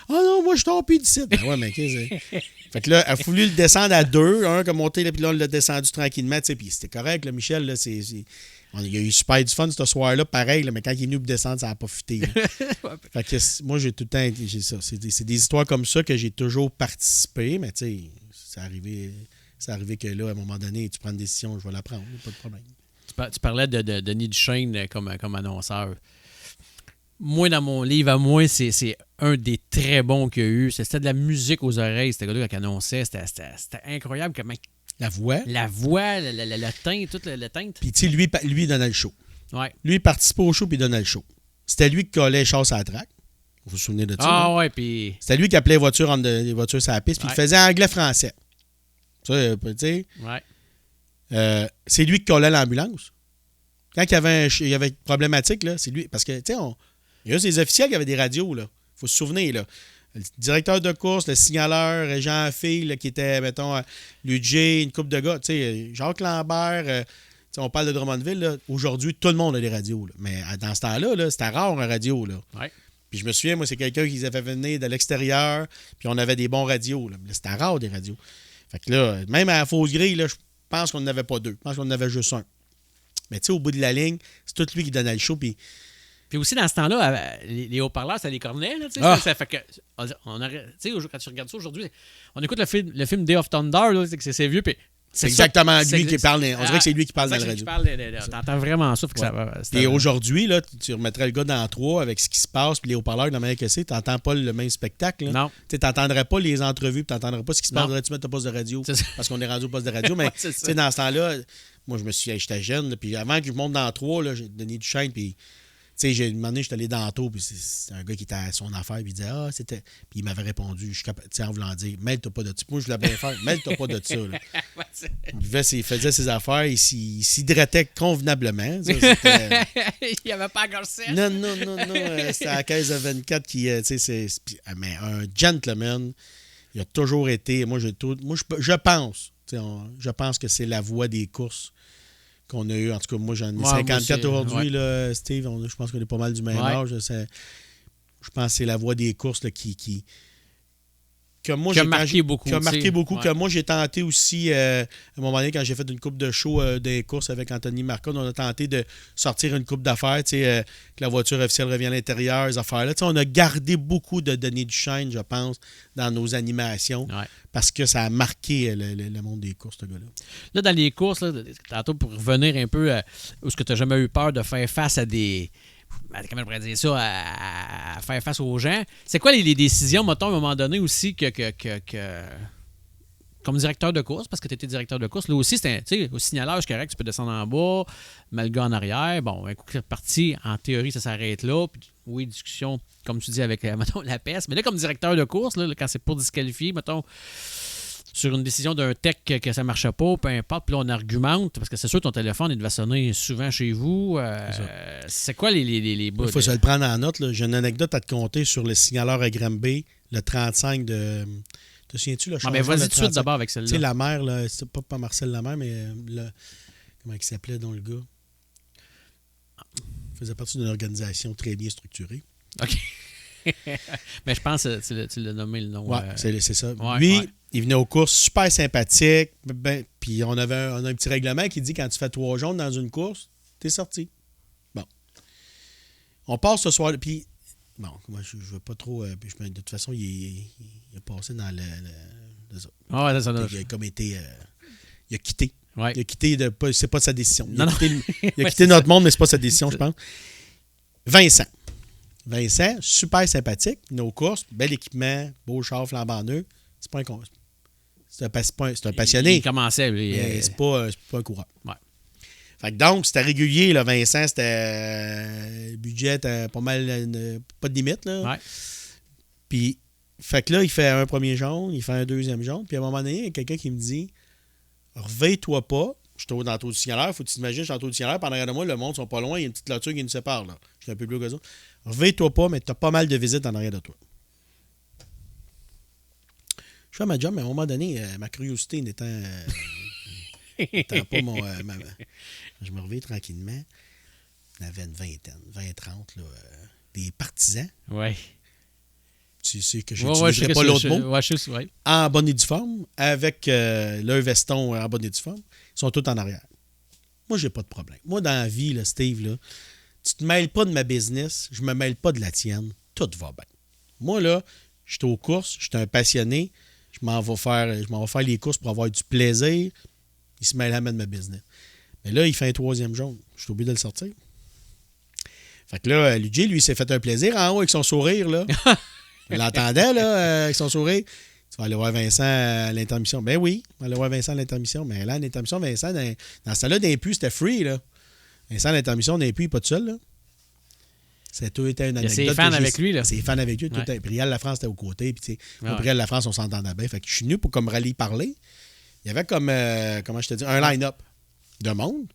Speaker 3: Ah non, moi, je tombe plus d'ici. Ben ouais, mais qu'est-ce que Fait que là, il a voulu le descendre à 2, un comme monté, là, puis là, on l'a descendu tranquillement, tu sais, puis c'était correct, là, Michel, là, il y a eu super du fun ce soir-là, pareil, là, mais quand il est venu pour descendre, ça n'a pas fuité. Fait que moi, j'ai tout le temps, j'ai ça. C'est des histoires comme ça que j'ai toujours participé, mais tu sais, c'est arrivé que là, à un moment donné, tu prends une décision, je vais la prendre, pas de problème.
Speaker 1: Tu parlais de Denis Duchesne comme annonceur. Moi, dans mon livre, à moi, c'est un des très bons qu'il y a eu. C'était de la musique aux oreilles, c'était gars-là qui annonçait. C'était incroyable comment...
Speaker 3: La voix,
Speaker 1: le teint, tout le teint.
Speaker 3: Puis, tu sais, lui, il donnait le show.
Speaker 1: Ouais.
Speaker 3: Lui, il participait au show puis il donnait le show. C'était lui qui collait les chasses à la traque. Vous vous souvenez de ça?
Speaker 1: Ah ouais, puis...
Speaker 3: C'était lui qui appelait les voitures sur la piste, puis il faisait anglais-français. Ça, tu sais.
Speaker 1: Ouais.
Speaker 3: C'est lui qui collait l'ambulance. Quand il y avait une problématique, là, c'est lui. Parce que, tu sais, il y a des officiels qui avaient des radios, là. Il faut se souvenir, là. Le directeur de course, le signaleur, Jean-Phil, là, qui était, mettons, l'UJ, une couple de gars. Tu sais, Jacques Lambert, on parle de Drummondville, là. Aujourd'hui, tout le monde a des radios, là. Mais dans ce temps-là, là, c'était rare, un radio, là.
Speaker 1: Ouais.
Speaker 3: Puis je me souviens, moi, c'est quelqu'un qui les avait fait venir de l'extérieur, puis on avait des bons radios, là. Mais c'était rare, des radios. Fait que là, même à la fausse grille, là, je pense qu'on n'avait pas 2. Je pense qu'on en avait juste un. Mais tu sais, au bout de la ligne, c'est tout lui qui donnait le show, puis...
Speaker 1: Puis aussi, dans ce temps-là, les haut-parleurs, ça les cornets. Là, ça fait que, on aurait, quand tu regardes ça aujourd'hui, on écoute le film Day of Thunder, là, c'est vieux. Puis
Speaker 3: c'est exactement lui qui parle. On dirait que c'est lui qui parle dans le radio.
Speaker 1: T'entends vraiment ça.
Speaker 3: Et aujourd'hui, là, tu remettrais le gars dans 3 avec ce qui se passe, puis les haut-parleurs, de la manière que c'est, tu n'entends pas le même spectacle. Là.
Speaker 1: Non.
Speaker 3: Tu n'entendrais pas les entrevues, puis tu n'entendrais pas ce qui se passe. Tu mets ton poste de radio, parce qu'on est rendu au poste de radio. Mais dans ce temps-là, moi, j'étais jeune, là, puis avant que je monte dans 3, là, j'ai donné du chêne, puis... Tu sais, un moment donné, j'étais allé dans l'auto, puis c'est un gars qui était à son affaire, puis il disait « Ah, c'était... » Puis il m'avait répondu, en voulant dire « Mêle-toi pas de ça. » Moi, je voulais bien faire « Mêle-toi pas de ça. » Il faisait ses affaires, il s'hydratait convenablement. Ça,
Speaker 1: il n'y avait pas encore ça.
Speaker 3: Non. C'était à la caisse de 24 qui... mais un gentleman, il a toujours été... Moi, je pense. Je pense que c'est la voix des courses qu'on a eu. En tout cas, moi, j'en ai 54 aujourd'hui, là, Steve. Je pense qu'on est pas mal du même âge. Je pense que c'est la voix des courses là, qui que moi,
Speaker 1: qui a marqué beaucoup.
Speaker 3: Qui a marqué beaucoup.
Speaker 1: Ouais.
Speaker 3: Que moi, j'ai tenté aussi, à un moment donné, quand j'ai fait une coupe de show des courses avec Anthony Marcon, on a tenté de sortir une coupe d'affaires, que la voiture officielle revient à l'intérieur, ces affaires-là. On a gardé beaucoup de données du Shine, je pense, dans nos animations, parce que ça a marqué le monde des courses, ce gars-là.
Speaker 1: Là, dans les courses, là, tantôt, pour revenir un peu où est-ce que tu n'as jamais eu peur de faire face à des... Comment je pourrais dire ça, à faire face aux gens. C'est quoi les décisions, mettons, à un moment donné aussi, que comme directeur de course, parce que tu étais directeur de course, là aussi, c'était au signaleur, c'est correct, tu peux descendre en bas, mettre le gars en arrière. Bon, un coup que c'est parti, en théorie, ça s'arrête là. Puis, oui, discussion, comme tu dis, avec, mettons, la peste. Mais là, comme directeur de course, là, quand c'est pour disqualifier, mettons, sur une décision d'un tech que ça ne marchait pas, peu importe, puis là, on argumente, parce que c'est sûr, ton téléphone, il devait sonner souvent chez vous. C'est quoi les bouts?
Speaker 3: Il faut se le prendre en note. Là. J'ai une anecdote à te conter sur le signaleur à Granby, le 35 de... Te souviens-tu, le changement?
Speaker 1: Mais vas-y tout de suite d'abord avec celle-là.
Speaker 3: Tu sais, la mère, là, c'est pas Marcel Lamère, mais comment il s'appelait, donc, le gars? Il faisait partie d'une organisation très bien structurée.
Speaker 1: OK. Mais je pense que tu l'as nommé le nom.
Speaker 3: Oui, c'est ça.
Speaker 1: Ouais,
Speaker 3: lui,
Speaker 1: ouais.
Speaker 3: il venait aux courses super sympathique. Puis on a un petit règlement qui dit quand tu fais 3 jaunes dans une course, t'es sorti. Bon. On passe ce soir. Puis, bon, moi, je veux pas trop. De toute façon, il a passé dans le
Speaker 1: Ah, ça
Speaker 3: il a comme été. Il a quitté.
Speaker 1: Ouais.
Speaker 3: Il a quitté. C'est pas sa décision. Il a
Speaker 1: Non,
Speaker 3: quitté notre monde, mais c'est pas sa décision, je pense. Vincent, super sympathique. Nos courses, bel équipement, beau char flambant neuf. C'est pas un c'est un passionné.
Speaker 1: Il commençait, lui.
Speaker 3: Mais c'est pas un coureur.
Speaker 1: Ouais.
Speaker 3: Fait que donc, c'était régulier, là, Vincent. C'était le budget était pas mal. Pas de limite, là.
Speaker 1: Ouais.
Speaker 3: Puis, fait que là, il fait un premier jaune, il fait un deuxième jaune. Puis à un moment donné, il y a quelqu'un qui me dit réveille-toi pas. Je suis dans le taux du signaleur. Faut que tu t'imagines, je suis en taux du signaleur. Pendant derrière de moi, le monde sont pas loin. Il y a une petite clôture qui nous sépare, là. Je suis un peu plus gros que ça. Réveille-toi pas, mais tu as pas mal de visites en arrière de toi. Je fais ma job, mais à un moment donné, ma curiosité n'étant pas mon... je me réveille tranquillement. On avait une vingtaine, 20-30, là, des partisans.
Speaker 1: Oui.
Speaker 3: Tu sais que je n'utiliserai pas l'autre mot.
Speaker 1: Ouais.
Speaker 3: En bonne uniforme, avec leur veston en bonne uniforme. Ils sont tous en arrière. Moi, j'ai pas de problème. Moi, dans la vie, là, Steve, là, tu te mêles pas de ma business, je me mêle pas de la tienne. Tout va bien. Moi, là, je suis aux courses, je suis un passionné. Je m'en vais faire les courses pour avoir du plaisir. Il se mêle à de ma business. Mais là, il fait un 3e jaune. Je suis obligé de le sortir. Fait que là, Luigi, lui, il s'est fait un plaisir en haut avec son sourire, là. Il l'entendait, là, avec son sourire. Tu vas aller voir Vincent à l'intermission. Ben oui, on va aller voir Vincent à l'intermission. Mais là, à l'intermission, Vincent, dans ce temps-là, d'un puits, c'était free, là. Vincent à l'intermission, d'un puits, il n'est pas tout seul, là. C'est tout était une anecdote.
Speaker 1: Il y a ses fans avec lui, là.
Speaker 3: Ses fans avec lui.
Speaker 1: Ouais.
Speaker 3: Puis Réal Lafrance était aux côtés. Puis, tu sais, pour Réal Lafrance, on s'entendait bien. Fait que je suis venu pour comme rallye parler. Il y avait comme, comment je te dis, un line-up de monde.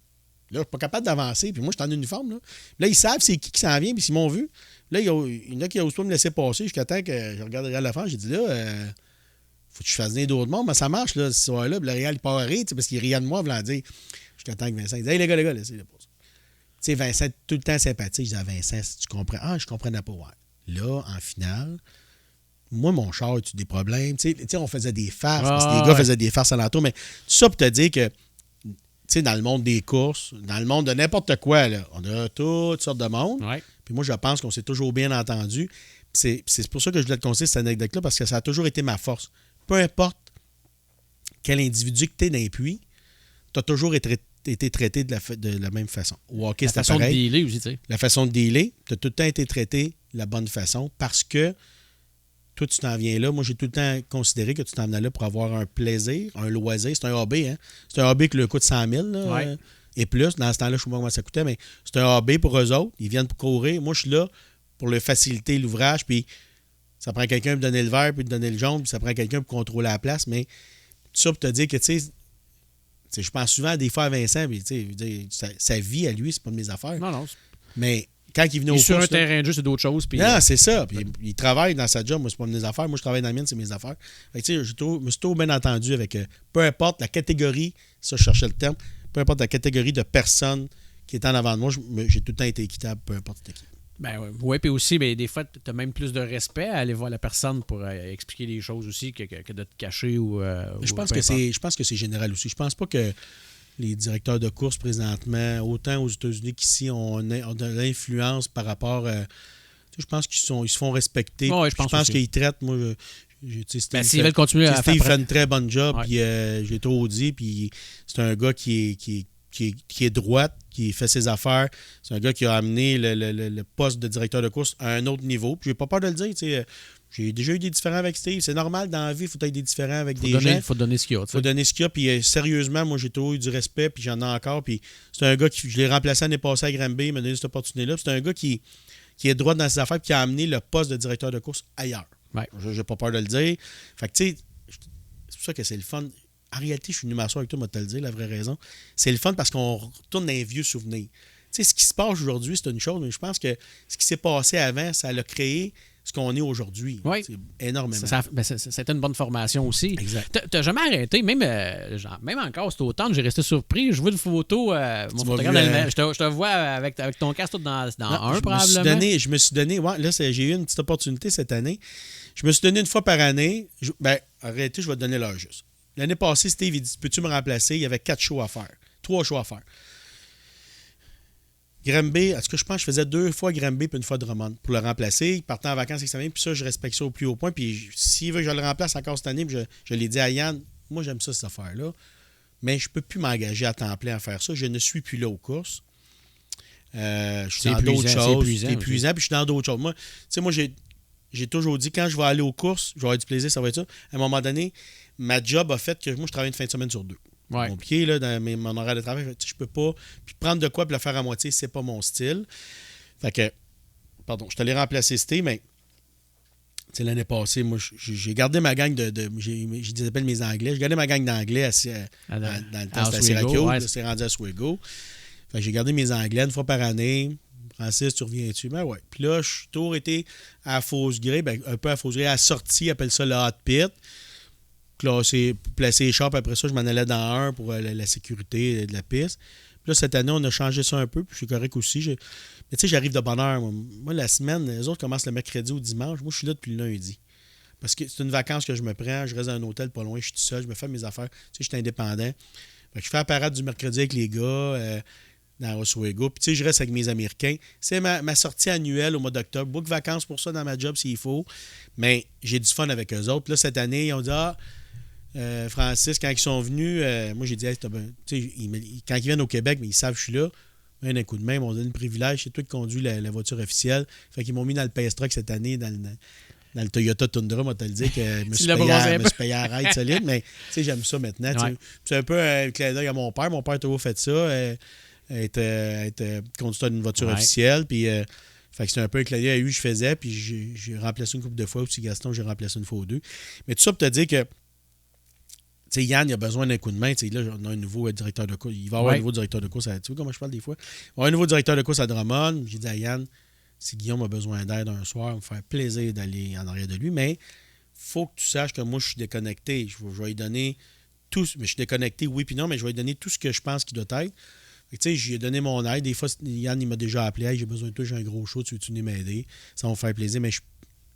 Speaker 3: Là, je suis pas capable d'avancer. Puis moi, je suis en uniforme, là. Là, ils savent c'est qui s'en vient. Puis s'ils m'ont vu, là, il y en a qui n'osent pas me laisser passer jusqu'à temps que je regarde Réal Lafrance. J'ai dit, là, faut que je fasse venir d'autres monde. Mais ça marche, là, ce soir-là. Puis le Réal, il part à rire, parce qu'il riait de moi, voulant dire, jusqu'à temps que Vincent, il dit, hey, les gars, laissez-le passer. Tu sais, Vincent, tout le temps sympathique. Je dis à Vincent, si tu comprends. Ah, je comprenais pas. Ouais. Là, en finale, moi, mon char, as-tu des problèmes? Tu sais, on faisait des farces. Parce que les gars faisaient des farces alentour. Mais tout ça pour te dire que, tu sais, dans le monde des courses, dans le monde de n'importe quoi, là, on a toutes sortes de monde.
Speaker 1: Ouais.
Speaker 3: Puis moi, je pense qu'on s'est toujours bien entendu. C'est pour ça que je voulais te conseiller cette anecdote-là, parce que ça a toujours été ma force. Peu importe quel individu que tu es dans les puits, tu as toujours été traité de la même façon. Au hockey,
Speaker 1: la façon
Speaker 3: pareil.
Speaker 1: de dealer aussi, tu sais.
Speaker 3: La façon de dealer, tu as tout le temps été traité de la bonne façon parce que toi, tu t'en viens là. Moi, j'ai tout le temps considéré que tu t'en venais là pour avoir un plaisir, un loisir. C'est un hobby, hein? C'est un hobby qui le coûte 100 000 là,
Speaker 1: Ouais.
Speaker 3: Et plus. Dans ce temps-là, je ne sais pas comment ça coûtait, mais c'est un hobby pour eux autres. Ils viennent pour courir. Moi, je suis là pour leur faciliter l'ouvrage. Puis ça prend quelqu'un pour donner le vert, puis de donner le jaune, puis ça prend quelqu'un pour contrôler la place. Mais tout ça pour te dire que, tu sais, je pense souvent des fois à Vincent, puis sa vie à lui, c'est pas de mes affaires.
Speaker 1: Non.
Speaker 3: Mais quand il venait au
Speaker 1: Sur
Speaker 3: courses,
Speaker 1: un terrain de jeu, c'est d'autres choses. Puis,
Speaker 3: non, c'est ça. Puis il travaille dans sa job. Moi, c'est pas mes affaires. Moi, je travaille dans la mienne, c'est mes affaires. Fait que, je me suis toujours bien entendu avec peu importe la catégorie, ça, je cherchais le terme, peu importe la catégorie de personnes qui est en avant de moi, j'ai tout le temps été équitable, peu importe qui.
Speaker 1: Ben oui, puis aussi, ben, des fois, tu as même plus de respect à aller voir la personne pour expliquer les choses aussi que de te cacher ou.
Speaker 3: Je pense que c'est général aussi. Je pense pas que les directeurs de course présentement, autant aux États-Unis qu'ici, ont de l'influence par rapport à. Je pense qu'ils se font respecter.
Speaker 1: Ouais,
Speaker 3: je pense qu'ils traitent. Moi,
Speaker 1: s'ils veulent continuer à
Speaker 3: Steve
Speaker 1: faire.
Speaker 3: fait un très bon job,
Speaker 1: Ouais.
Speaker 3: puis j'ai trop dit, puis c'est un gars qui est droite, qui fait ses affaires. C'est un gars qui a amené le poste de directeur de course à un autre niveau. Puis j'ai pas peur de le dire, tu sais. J'ai déjà eu des différends avec Steve. C'est normal dans la vie, il faut être des différends avec des gens.
Speaker 1: Il faut donner ce qu'il y a.
Speaker 3: Il faut donner ce qu'il y a. Puis sérieusement, moi, j'ai toujours eu du respect, puis j'en ai encore. Puis c'est un gars je l'ai remplacé l'année passée à Granby, il m'a donné cette opportunité-là. Puis c'est un gars qui est droit dans ses affaires, puis qui a amené le poste de directeur de course ailleurs.
Speaker 1: Ouais.
Speaker 3: J'ai pas peur de le dire. Fait que, tu sais, c'est pour ça que c'est le fun. En réalité, je suis venu m'asseoir avec toi, moi, te le dire, la vraie raison. C'est le fun parce qu'on retourne dans les vieux souvenirs. Tu sais, ce qui se passe aujourd'hui, c'est une chose, mais je pense que ce qui s'est passé avant, ça l'a créé ce qu'on est aujourd'hui.
Speaker 1: Oui.
Speaker 3: C'est énormément.
Speaker 1: C'était une bonne formation aussi.
Speaker 3: Exact.
Speaker 1: T'as jamais arrêté, même encore cet automne, j'ai resté surpris. Je vois une photo, mon photographe, je te vois avec ton casque tout dans probablement.
Speaker 3: Je me suis donné, ouais, là, j'ai eu une petite opportunité cette année. Je me suis donné une fois par année. En réalité, je vais te donner l'heure juste. L'année passée, Steve, il dit, peux-tu me remplacer? Il y avait 3 shows à faire. Granby, en tout cas, je pense que je faisais 2 fois Granby puis une fois Drummond pour le remplacer. Il partait en vacances avec sa famille, puis ça, je respecte ça au plus haut point. Puis s'il veut que je le remplace encore cette année, puis je l'ai dit à Yann, moi, j'aime ça, cette affaire-là. Mais je ne peux plus m'engager à temps plein à faire ça. Je ne suis plus là aux courses. Je suis dans d'autres choses. C'est épuisant, puis je suis dans d'autres choses. Moi, tu sais, moi, j'ai toujours dit, quand je vais aller aux courses, je vais avoir du plaisir, ça va être ça. À un moment donné, ma job a fait que moi, je travaille une fin de semaine sur 2.
Speaker 1: Ouais.
Speaker 3: Compliqué, là, dans mon horaire de travail. Je peux pas. Puis prendre de quoi et le faire à moitié, c'est pas mon style. Fait que, pardon, je t'allais remplacer Steve, mais l'année passée, moi, j'ai gardé ma gang j'appelle mes Anglais. J'ai gardé ma gang d'Anglais dans le temps, c'était à Syracuse.
Speaker 1: Ouais.
Speaker 3: Là, c'est rendu à Oswego. Fait que j'ai gardé mes Anglais une fois par année. Francis, tu reviens-tu? Ben ouais. Puis là, je suis toujours été à Fausse-Grey, un peu à Fausse-Grey, à la sortie, ils appellent ça le hot pit. Placer les chars, après ça, je m'en allais dans un pour la sécurité de la piste. Puis là, cette année, on a changé ça un peu, puis je suis correct aussi. Mais tu sais, j'arrive de bonne heure. Moi, la semaine, les autres commencent le mercredi ou dimanche. Moi, je suis là depuis le lundi. Parce que c'est une vacance que je me prends. Je reste dans un hôtel pas loin, je suis tout seul, je me fais mes affaires. Tu sais, je suis indépendant. Fait que je fais la parade du mercredi avec les gars dans Oswego. Puis tu sais, je reste avec mes Américains. C'est ma sortie annuelle au mois d'octobre. Beaucoup de vacances pour ça dans ma job s'il faut. Mais j'ai du fun avec eux autres. Puis là, cette année, ils ont dit Francis, quand ils sont venus, moi j'ai dit hey, quand ils viennent au Québec, mais ils savent que je suis là, d'un coup de main, ils m'ont donné le privilège, c'est toi qui conduis la voiture officielle. Fait qu'ils m'ont mis dans le PS Truck cette année, dans le Toyota Tundra, moi te le dire que je me suis payé à ride solide, mais j'aime ça maintenant. Ouais. C'est un peu un clin d'œil à mon père. Mon père a toujours fait ça, être conducteur d'une voiture officielle, puis fait que c'est un peu un clin d'œil à lui, je faisais, puis j'ai remplacé une couple de fois aussi, Gaston, j'ai remplacé une fois ou 2. Mais tout ça pour te dire que t'sais, Yann, il a besoin d'un coup de main. Là, on a un nouveau directeur de course. Il va avoir un nouveau directeur de course. Tu vois comment je parle des fois? Il va avoir un nouveau directeur de course à Drummond. J'ai dit à Yann, si Guillaume a besoin d'aide un soir, il me faire plaisir d'aller en arrière de lui. Mais il faut que tu saches que moi, je suis déconnecté. Je vais lui donner tout. Mais je suis déconnecté, oui puis non, mais je vais lui donner tout ce que je pense qu'il doit être. J'ai donné mon aide. Des fois, Yann, il m'a déjà appelé. Hey, j'ai besoin de toi, j'ai un gros show, tu veux-tu venir m'aider? Ça va me faire plaisir, mais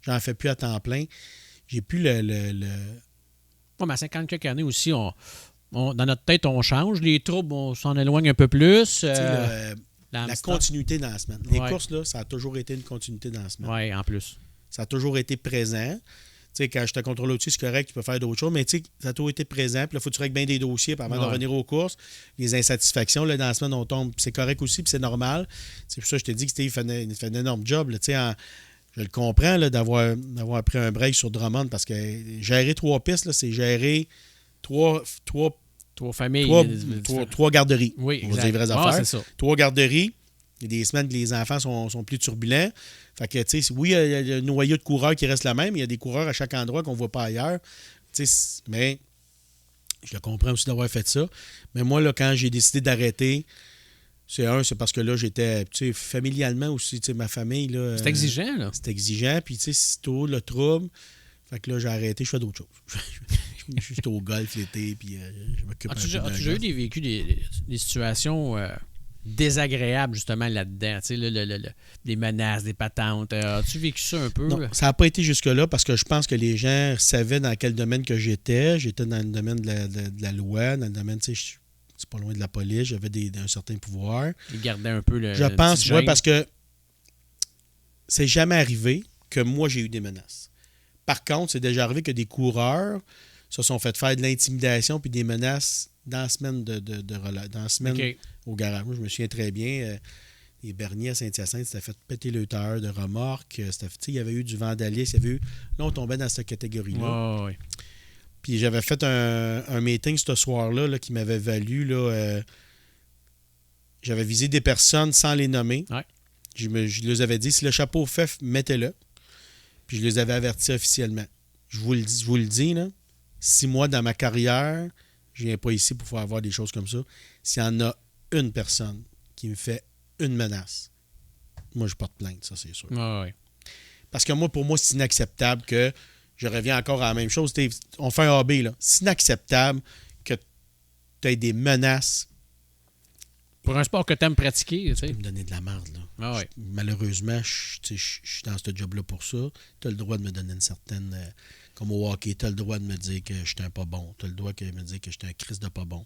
Speaker 3: j'en fais plus à temps plein. J'ai plus
Speaker 1: mais à 50 quelques années aussi, dans notre tête, on change. Les troubles, on s'en éloigne un peu plus.
Speaker 3: La continuité dans la semaine. Les courses, là, ça a toujours été une continuité dans la semaine.
Speaker 1: Oui, en plus.
Speaker 3: Ça a toujours été présent. Quand je te contrôle au-dessus, c'est correct, tu peux faire d'autres choses, mais ça a toujours été présent. Puis là, il faut que tu règles bien des dossiers avant de revenir aux courses. Les insatisfactions, là, dans la semaine, on tombe. Puis c'est correct aussi, puis c'est normal. C'est pour ça que je t'ai dit que Steve fait un énorme job. Là, je le comprends là, d'avoir pris un break sur Drummond parce que gérer 3 pistes, là, c'est gérer 3
Speaker 1: familles.
Speaker 3: 3 garderies.
Speaker 1: Oui,
Speaker 3: on va dire les vraies affaires.
Speaker 1: C'est ça.
Speaker 3: 3 garderies. Il y a des semaines que les enfants sont plus turbulents. Fait que, tu sais, oui, il y a le noyau de coureurs qui reste le même. Il y a des coureurs à chaque endroit qu'on ne voit pas ailleurs. Mais je le comprends aussi d'avoir fait ça. Mais moi, là, quand j'ai décidé d'arrêter, c'est parce que là, j'étais, familialement aussi, ma famille, là...
Speaker 1: C'est exigeant, là.
Speaker 3: C'est exigeant, puis, c'est tout le trouble. Fait que là, j'ai arrêté, je fais d'autres choses. Je suis juste au golf l'été, puis je m'occupe
Speaker 1: As-tu déjà vécu des situations désagréable, justement, là-dedans? Tu sais, des menaces, des patentes. As-tu vécu ça un peu?
Speaker 3: Non, ça n'a pas été jusque-là parce que je pense que les gens savaient dans quel domaine que j'étais. J'étais dans le domaine de la loi, dans le domaine, tu sais, c'est pas loin de la police. J'avais un certain pouvoir.
Speaker 1: Ils gardaient un peu le
Speaker 3: Je pense,
Speaker 1: petit
Speaker 3: oui,
Speaker 1: gêne.
Speaker 3: parce que c'est jamais arrivé que moi, j'ai eu des menaces. Par contre, c'est déjà arrivé que des coureurs se sont fait faire de l'intimidation puis des menaces dans la semaine dans la semaine
Speaker 1: OK.
Speaker 3: au garage. Moi, je me souviens très bien, les Berniers à Saint-Hyacinthe, c'était fait péter le tailleur de remorque. Il y avait eu du vandalisme. Là, on tombait dans cette catégorie-là.
Speaker 1: Ouais.
Speaker 3: Puis j'avais fait un meeting ce soir-là là, qui m'avait valu. Là, j'avais visé des personnes sans les nommer.
Speaker 1: Ouais.
Speaker 3: Je leur avais dit, si le chapeau fait, mettez-le. Puis je les avais avertis officiellement. Je vous le dis, là, 6 mois dans ma carrière, je ne viens pas ici pour faire avoir des choses comme ça. S'il y en a une personne qui me fait une menace, moi, je porte plainte, ça, c'est sûr.
Speaker 1: Ouais.
Speaker 3: Parce que moi, pour moi, c'est inacceptable que je reviens encore à la même chose. On fait un AB, là. C'est inacceptable que tu aies des menaces.
Speaker 1: Pour un sport que tu aimes pratiquer, tu sais.
Speaker 3: Me donner de la merde, là.
Speaker 1: Ah ouais.
Speaker 3: Malheureusement, je suis dans ce job-là pour ça. Tu as le droit de me donner une certaine... comme au hockey, tu as le droit de me dire que je suis un pas bon. Tu as le droit de me dire que je suis un Christ de pas bon.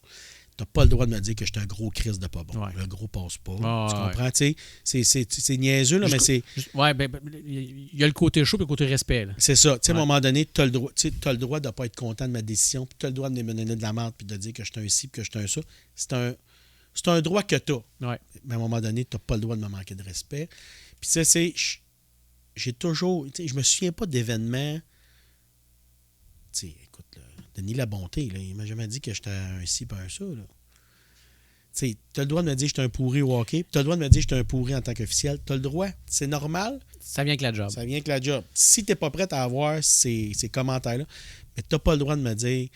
Speaker 3: Tu n'as pas le droit de me dire que je suis un gros Christ de pas bon.
Speaker 1: Ouais.
Speaker 3: Le gros passe pas.
Speaker 1: Ah,
Speaker 3: tu comprends? Tu sais, c'est niaiseux, là, mais c'est...
Speaker 1: Ouais, il y a le côté chaud et le côté respect. Là.
Speaker 3: C'est ça. Tu sais,
Speaker 1: Ouais.
Speaker 3: à un moment donné, tu as le droit de ne pas être content de ma décision, puis tu as le droit de me donner de la merde, puis de dire que je suis un ci, puis que je suis un ça. C'est un droit que tu as.
Speaker 1: Ouais.
Speaker 3: Mais à un moment donné, tu n'as pas le droit de me manquer de respect. Puis ça, c'est... J'ai toujours... Je me souviens pas d'événements... Tu sais, écoute, là, Denis Labonté, là, il m'a jamais dit que j'étais un ci, pas un ça, là. Tu sais, tu as le droit de me dire que j'étais un pourri au hockey, puis tu as le droit de me dire que j'étais un pourri en tant qu'officiel. Tu as le droit. C'est normal.
Speaker 1: Ça vient avec la job.
Speaker 3: Ça vient avec la job. Si tu n'es pas prêt à avoir ces commentaires-là, mais tu n'as pas le droit de me dire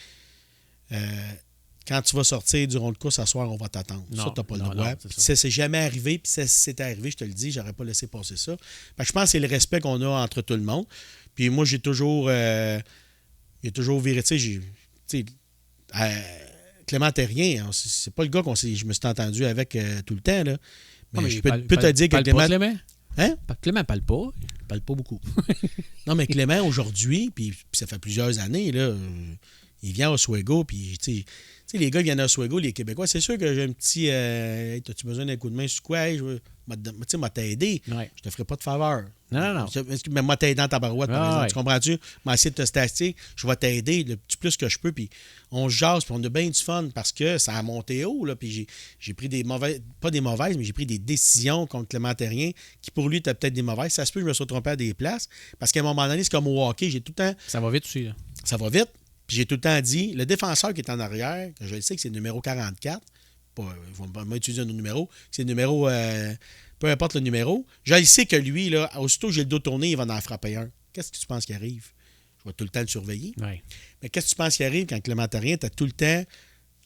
Speaker 3: quand tu vas sortir du rond de course ce soir, on va t'attendre. Ça, tu n'as pas le droit.
Speaker 1: Non,
Speaker 3: Puis ça, c'est jamais arrivé. Puis si c'était arrivé, je te le dis, j'aurais pas laissé passer ça. Fait que je pense que c'est le respect qu'on a entre tout le monde. Puis moi, j'ai toujours viré. Tu sais, Clément Terrien, c'est pas le gars je me suis entendu avec tout le temps. Là. Mais je peux te dire que
Speaker 1: Clément... Clément?
Speaker 3: Hein?
Speaker 1: Clément parle pas.
Speaker 3: Il parle pas beaucoup. Non, mais Clément, aujourd'hui, puis ça fait plusieurs années, là, il vient à Oswego, puis tu sais, les gars qui viennent à Oswego, les Québécois, c'est sûr que j'ai un petit hey, as-tu besoin d'un coup de main sur quoi? Hey, m'a t'aider.
Speaker 1: Ouais.
Speaker 3: Je te ferai pas de faveur.
Speaker 1: Non.
Speaker 3: Mais moi, t'aider dans ta barouette, par exemple.
Speaker 1: Ouais.
Speaker 3: Tu comprends-tu? M'a essayé de te staster. Je vais t'aider le petit plus que je peux. Puis on se jase, puis on a bien du fun parce que ça a monté haut. Là, puis j'ai pris des mauvaises, pas des mauvaises, mais j'ai pris des décisions contre Clément Terrien qui, pour lui, étaient peut-être des mauvaises. Ça se peut que je me sois trompé à des places. Parce qu'à un moment donné, c'est comme au hockey. J'ai tout le temps.
Speaker 1: Ça va vite aussi. Là.
Speaker 3: Ça va vite. Puis j'ai tout le temps dit, le défenseur qui est en arrière, je le sais que c'est le numéro 44. Ils vont pas utiliser un numéro. C'est le numéro. Peu importe le numéro. Je le sais que lui, là, aussitôt que j'ai le dos tourné, il va en frapper un. Qu'est-ce que tu penses qui arrive? Je vais tout le temps le surveiller.
Speaker 1: Ouais.
Speaker 3: Mais qu'est-ce que tu penses qui arrive quand Clément Terrien, tu as tout le temps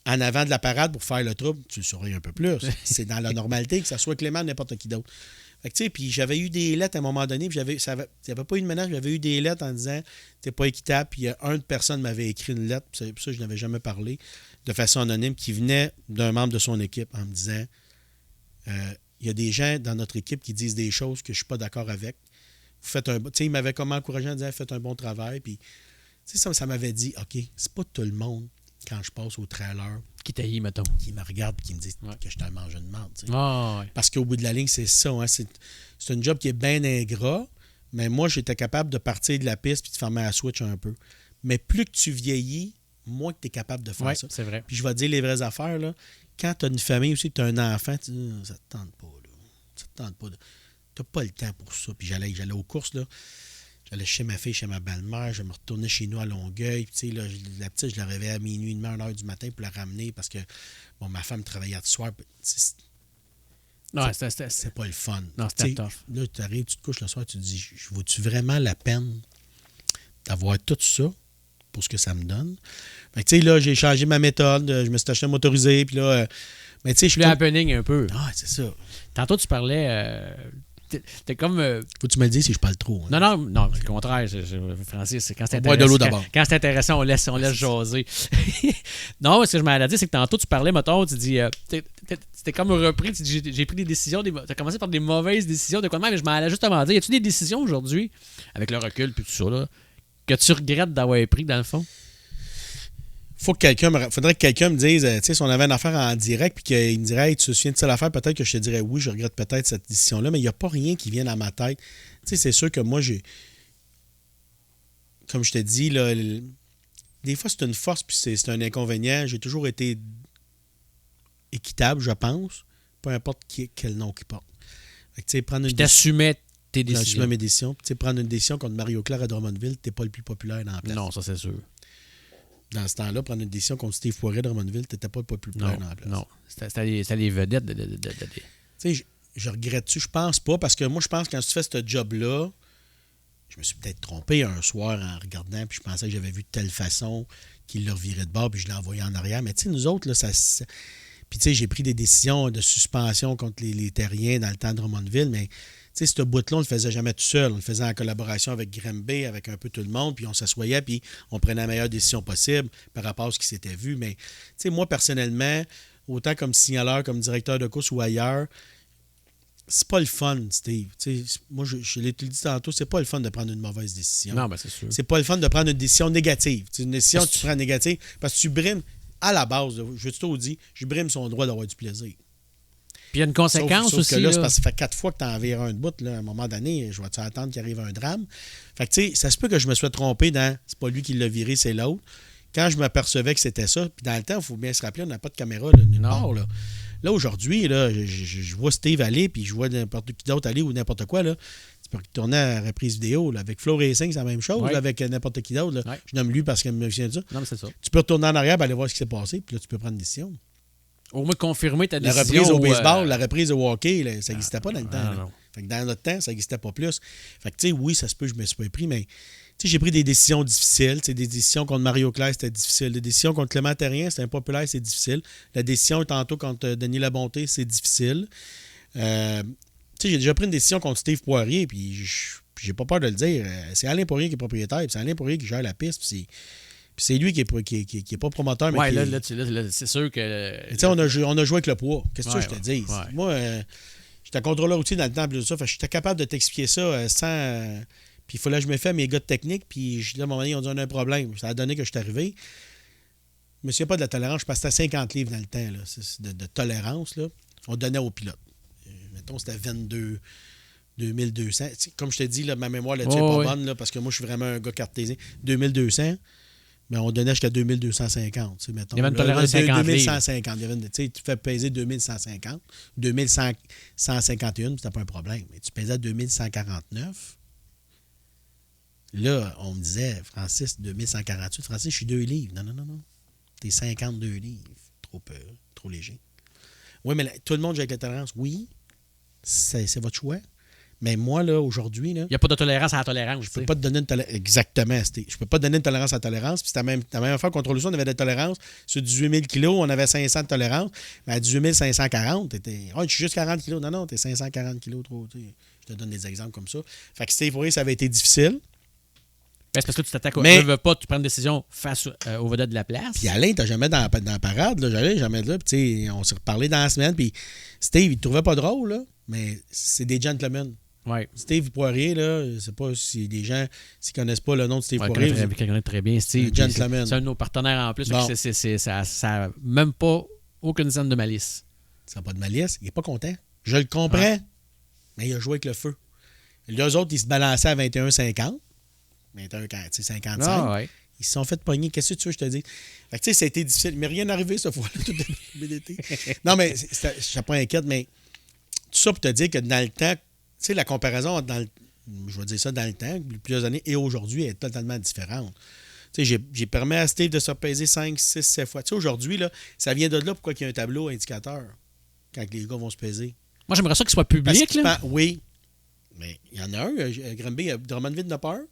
Speaker 3: en avant de la parade pour faire le trouble? Tu le surveilles un peu plus. C'est dans la normalité, que ça soit Clément ou n'importe qui d'autre. Fait que, tu sais, puis j'avais eu des lettres à un moment donné, puis il n'y avait pas eu de menace, j'avais eu des lettres en disant t'es pas équitable, puis une personne m'avait écrit une lettre, puis ça, je n'avais jamais parlé, de façon anonyme, qui venait d'un membre de son équipe en me disant il y a des gens dans notre équipe qui disent des choses que je ne suis pas d'accord avec. Vous faites un... Tu sais, il m'avait comment encouragé en disant faites un bon travail, puis tu sais, ça m'avait dit OK, c'est pas tout le monde, quand je passe au trailer,
Speaker 1: Qui taillit, mettons.
Speaker 3: qui me regarde et qui me dit que je t'ai mangé de merde. Tu sais.
Speaker 1: Ah, ouais.
Speaker 3: Parce qu'au bout de la ligne, c'est ça. Hein, c'est un job qui est bien ingrat, mais moi, j'étais capable de partir de la piste et de fermer la switch un peu. Mais plus que tu vieillis, moins que tu es capable de faire ça.
Speaker 1: C'est vrai.
Speaker 3: Puis je vais te dire les vraies affaires. Là. Quand tu as une famille aussi, tu as un enfant, tu dis, ça te tente pas. Là. Ça te tente pas. Tu n'as pas le temps pour ça. Puis j'allais aux courses. Là. J'allais chez ma fille, chez ma belle-mère. Je me retournais chez nous à Longueuil. Puis, là, la petite, je la réveillais à minuit, 1h du matin pour la ramener parce que bon, ma femme travaillait le soir.
Speaker 1: Non,
Speaker 3: c'est pas le fun.
Speaker 1: Non, c'était tough.
Speaker 3: Là, tu arrives, tu te couches le soir, tu te dis, vaut-tu vraiment la peine d'avoir tout ça pour ce que ça me donne? Fait que, tu sais, là, j'ai changé ma méthode. Je me suis acheté un motorisé. Puis là, mais tu sais, je
Speaker 1: suis le happening un peu.
Speaker 3: Ah, c'est ça.
Speaker 1: Tantôt, tu parlais T'es comme...
Speaker 3: Faut que tu me le dises si je parle trop.
Speaker 1: Non, c'est le contraire. Francis, c'est quand c'est
Speaker 3: boit de l'eau d'abord.
Speaker 1: Quand c'est intéressant, on laisse jaser. Non, ce que je m'allais dire, c'est que tantôt, tu parlais, mettons, tu dis... T'es comme repris, tu dis, j'ai pris des décisions, t'as commencé par des mauvaises décisions, de quoi de même, mais je m'allais justement dire, y a-tu des décisions aujourd'hui, avec le recul puis tout ça, là, que tu regrettes d'avoir pris, dans le fond?
Speaker 3: Faudrait que quelqu'un me dise, tu sais, si on avait une affaire en direct, puis qu'il me dirait, hey, tu te souviens de telle affaire, peut-être que je te dirais, oui, je regrette peut-être cette décision-là, mais il n'y a pas rien qui vient dans ma tête. Tu sais, c'est sûr que moi, comme je te dis, là, des fois, c'est une force, puis c'est un inconvénient. J'ai toujours été équitable, je pense, peu importe quel nom qu'il porte. Fait que, tu sais, prendre une
Speaker 1: t'assumais tes décisions.
Speaker 3: J'assumais mes décisions. Tu sais, prendre une décision contre Mario Claire à Drummondville, t'es pas le plus populaire dans la place.
Speaker 1: Non, ça, c'est sûr.
Speaker 3: Dans ce temps-là, prendre une décision contre Steve Poirier de Drummondville, t'étais pas le plus populaire dans la place.
Speaker 1: Non, c'était les vedettes de...
Speaker 3: Tu sais, je regrette-tu? Je pense pas, parce que moi, je pense que quand tu fais ce job-là, je me suis peut-être trompé un soir en regardant, puis je pensais que j'avais vu de telle façon qu'il l'a reviré de bord, puis je l'ai envoyé en arrière. Mais tu sais, nous autres, là, puis tu sais, j'ai pris des décisions de suspension contre les Terriens dans le temps de Drummondville, mais tu sais, ce bout-là, on ne le faisait jamais tout seul. On le faisait en collaboration avec Grimby, avec un peu tout le monde, puis on s'assoyait, puis on prenait la meilleure décision possible par rapport à ce qui s'était vu. Mais tu sais, moi, personnellement, autant comme signaleur, comme directeur de course ou ailleurs, c'est pas le fun, Steve. T'sais, moi, je l'ai dit tantôt, c'est pas le fun de prendre une mauvaise décision.
Speaker 1: Non, ben c'est sûr.
Speaker 3: C'est pas le fun de prendre une décision négative. T'sais, une décision que tu prends négative parce que tu brimes, à la base, je te le dis, je brime son droit d'avoir du plaisir.
Speaker 1: Puis il y a une conséquence
Speaker 3: sauf
Speaker 1: aussi.
Speaker 3: Que là,
Speaker 1: là.
Speaker 3: c'est parce que ça fait 4 fois que tu en vires un de bout. Là, à un moment donné, je vais-tu attendre qu'il arrive un drame? Fait que, tu sais, ça se peut que je me sois trompé dans c'est pas lui qui l'a viré, c'est l'autre. Quand je m'apercevais que c'était ça, puis dans le temps, il faut bien se rappeler, on n'a pas de caméra nulle part. Là, aujourd'hui, là, je vois Steve aller, puis je vois n'importe qui d'autre aller ou n'importe quoi. Là. Tu peux retourner à la reprise vidéo. Là. Avec Flow Racing, c'est la même chose.
Speaker 1: Ouais.
Speaker 3: Là, avec n'importe qui d'autre.
Speaker 1: Ouais.
Speaker 3: Je nomme lui parce qu'il me vient de ça.
Speaker 1: Non, mais c'est ça.
Speaker 3: Tu peux retourner en arrière et aller voir ce qui s'est passé, puis là, tu peux prendre une décision.
Speaker 1: Au moins confirmer ta
Speaker 3: La
Speaker 1: décision.
Speaker 3: reprise au baseball, la reprise au hockey, là, ça n'existait pas dans le temps.
Speaker 1: non.
Speaker 3: Fait que dans notre temps, ça n'existait pas plus. Fait que, tu sais, oui, ça se peut, je me suis pas pris, mais tu sais, j'ai pris des décisions difficiles. Des décisions contre Mario Claire, c'était difficile. Des décisions contre Clément Terrien, c'était impopulaire, c'est difficile. La décision tantôt contre Denis Labonté, c'est difficile. Tu sais, j'ai déjà pris une décision contre Steve Poirier, puis j'ai pas peur de le dire. C'est Alain Poirier qui est propriétaire, puis c'est Alain Poirier qui gère la piste, puis c'est lui qui est pas promoteur, mais
Speaker 1: ouais,
Speaker 3: qui
Speaker 1: là, c'est sûr que...
Speaker 3: Tu sais, on a joué avec le poids. Qu'est-ce que je te dis?
Speaker 1: Ouais.
Speaker 3: Moi, j'étais contrôleur outil dans le temps, plus de ça. Fait que j'étais capable de t'expliquer ça sans... Puis il fallait que je me fasse mes gars de technique, puis là, à un moment donné, ils ont dit on a un problème. Ça a donné que je suis arrivé. Mais s'il n'y a pas de la tolérance, je passais à 50 livres dans le temps, là, de tolérance. Là. On donnait aux pilotes. Mettons, c'était 2200. Comme je te dis, là, ma mémoire là-dessus n'est pas bonne, là, parce que moi, je suis vraiment un gars cartésien. 2200. Mais on donnait jusqu'à 2250. Mettons,
Speaker 1: il y avait une tolérance de 50
Speaker 3: 2150. Tu fais peser 2150, 2151, c'était pas un problème. Mais tu pesais à 2149. Là, on me disait, Francis, 2148. Francis, je suis 2 livres. Non. T'es 52 livres. Trop peu, trop léger. Oui, mais là, tout le monde joue avec la tolérance. Oui, c'est votre choix. Mais moi, là, aujourd'hui... Il
Speaker 1: n'y a pas de tolérance à la tolérance.
Speaker 3: Je peux pas te donner une tolérance... Exactement. Je peux pas te donner une tolérance à la tolérance. Puis c'était la même affaire contre le on avait des tolérances. Sur 18 000 kilos, on avait 500 de tolérance. Mais à 18 540, t'étais... Oh, je suis juste 40 kilos. Non, t'es 540 kilos trop. Je te donne des exemples comme ça. Fait que Steve Poirier, ça avait été difficile.
Speaker 1: C'est parce que tu t'attaques tu veux pas, tu prends une décision face aux vedettes de la place.
Speaker 3: Puis Alain, t'as jamais dans la parade, là, j'allais jamais là. Puis on s'est reparlé dans la semaine. Puis Steve, il te trouvait pas drôle, là, mais c'est des gentlemen.
Speaker 1: Ouais.
Speaker 3: Steve Poirier, là, je sais pas si des gens ne connaissent pas le nom de Steve Poirier.
Speaker 1: Il connaît très bien Steve.
Speaker 3: Gentleman.
Speaker 1: C'est un de nos partenaires en plus.
Speaker 3: Bon.
Speaker 1: Ça n'a même pas aucune scène de malice.
Speaker 3: Ça n'a pas de malice. Il n'est pas content. Je le comprends, mais il a joué avec le feu. Les autres, ils se balançaient à 21,50. 21,55.
Speaker 1: Ah, ouais.
Speaker 3: Ils se sont fait pogner. Qu'est-ce que tu veux que je te dise? Fait que, ça a été difficile. Mais rien n'est arrivé cette fois-là, tout le BDT. Non, mais je ne suis pas inquiète, mais tout ça pour te dire que dans le temps, tu sais, la comparaison je vais dire ça dans le temps, plusieurs années, et aujourd'hui, est totalement différente. Tu sais, j'ai permis à Steve de se repaiser 5, 6, 7 fois. Tu sais, aujourd'hui, là, ça vient de là pourquoi il y a un tableau indicateur quand les gars vont se peser.
Speaker 1: Moi, j'aimerais ça qu'il soit public, là.
Speaker 3: Oui, mais il y en a un. Grimby, Drummondville n'a peur.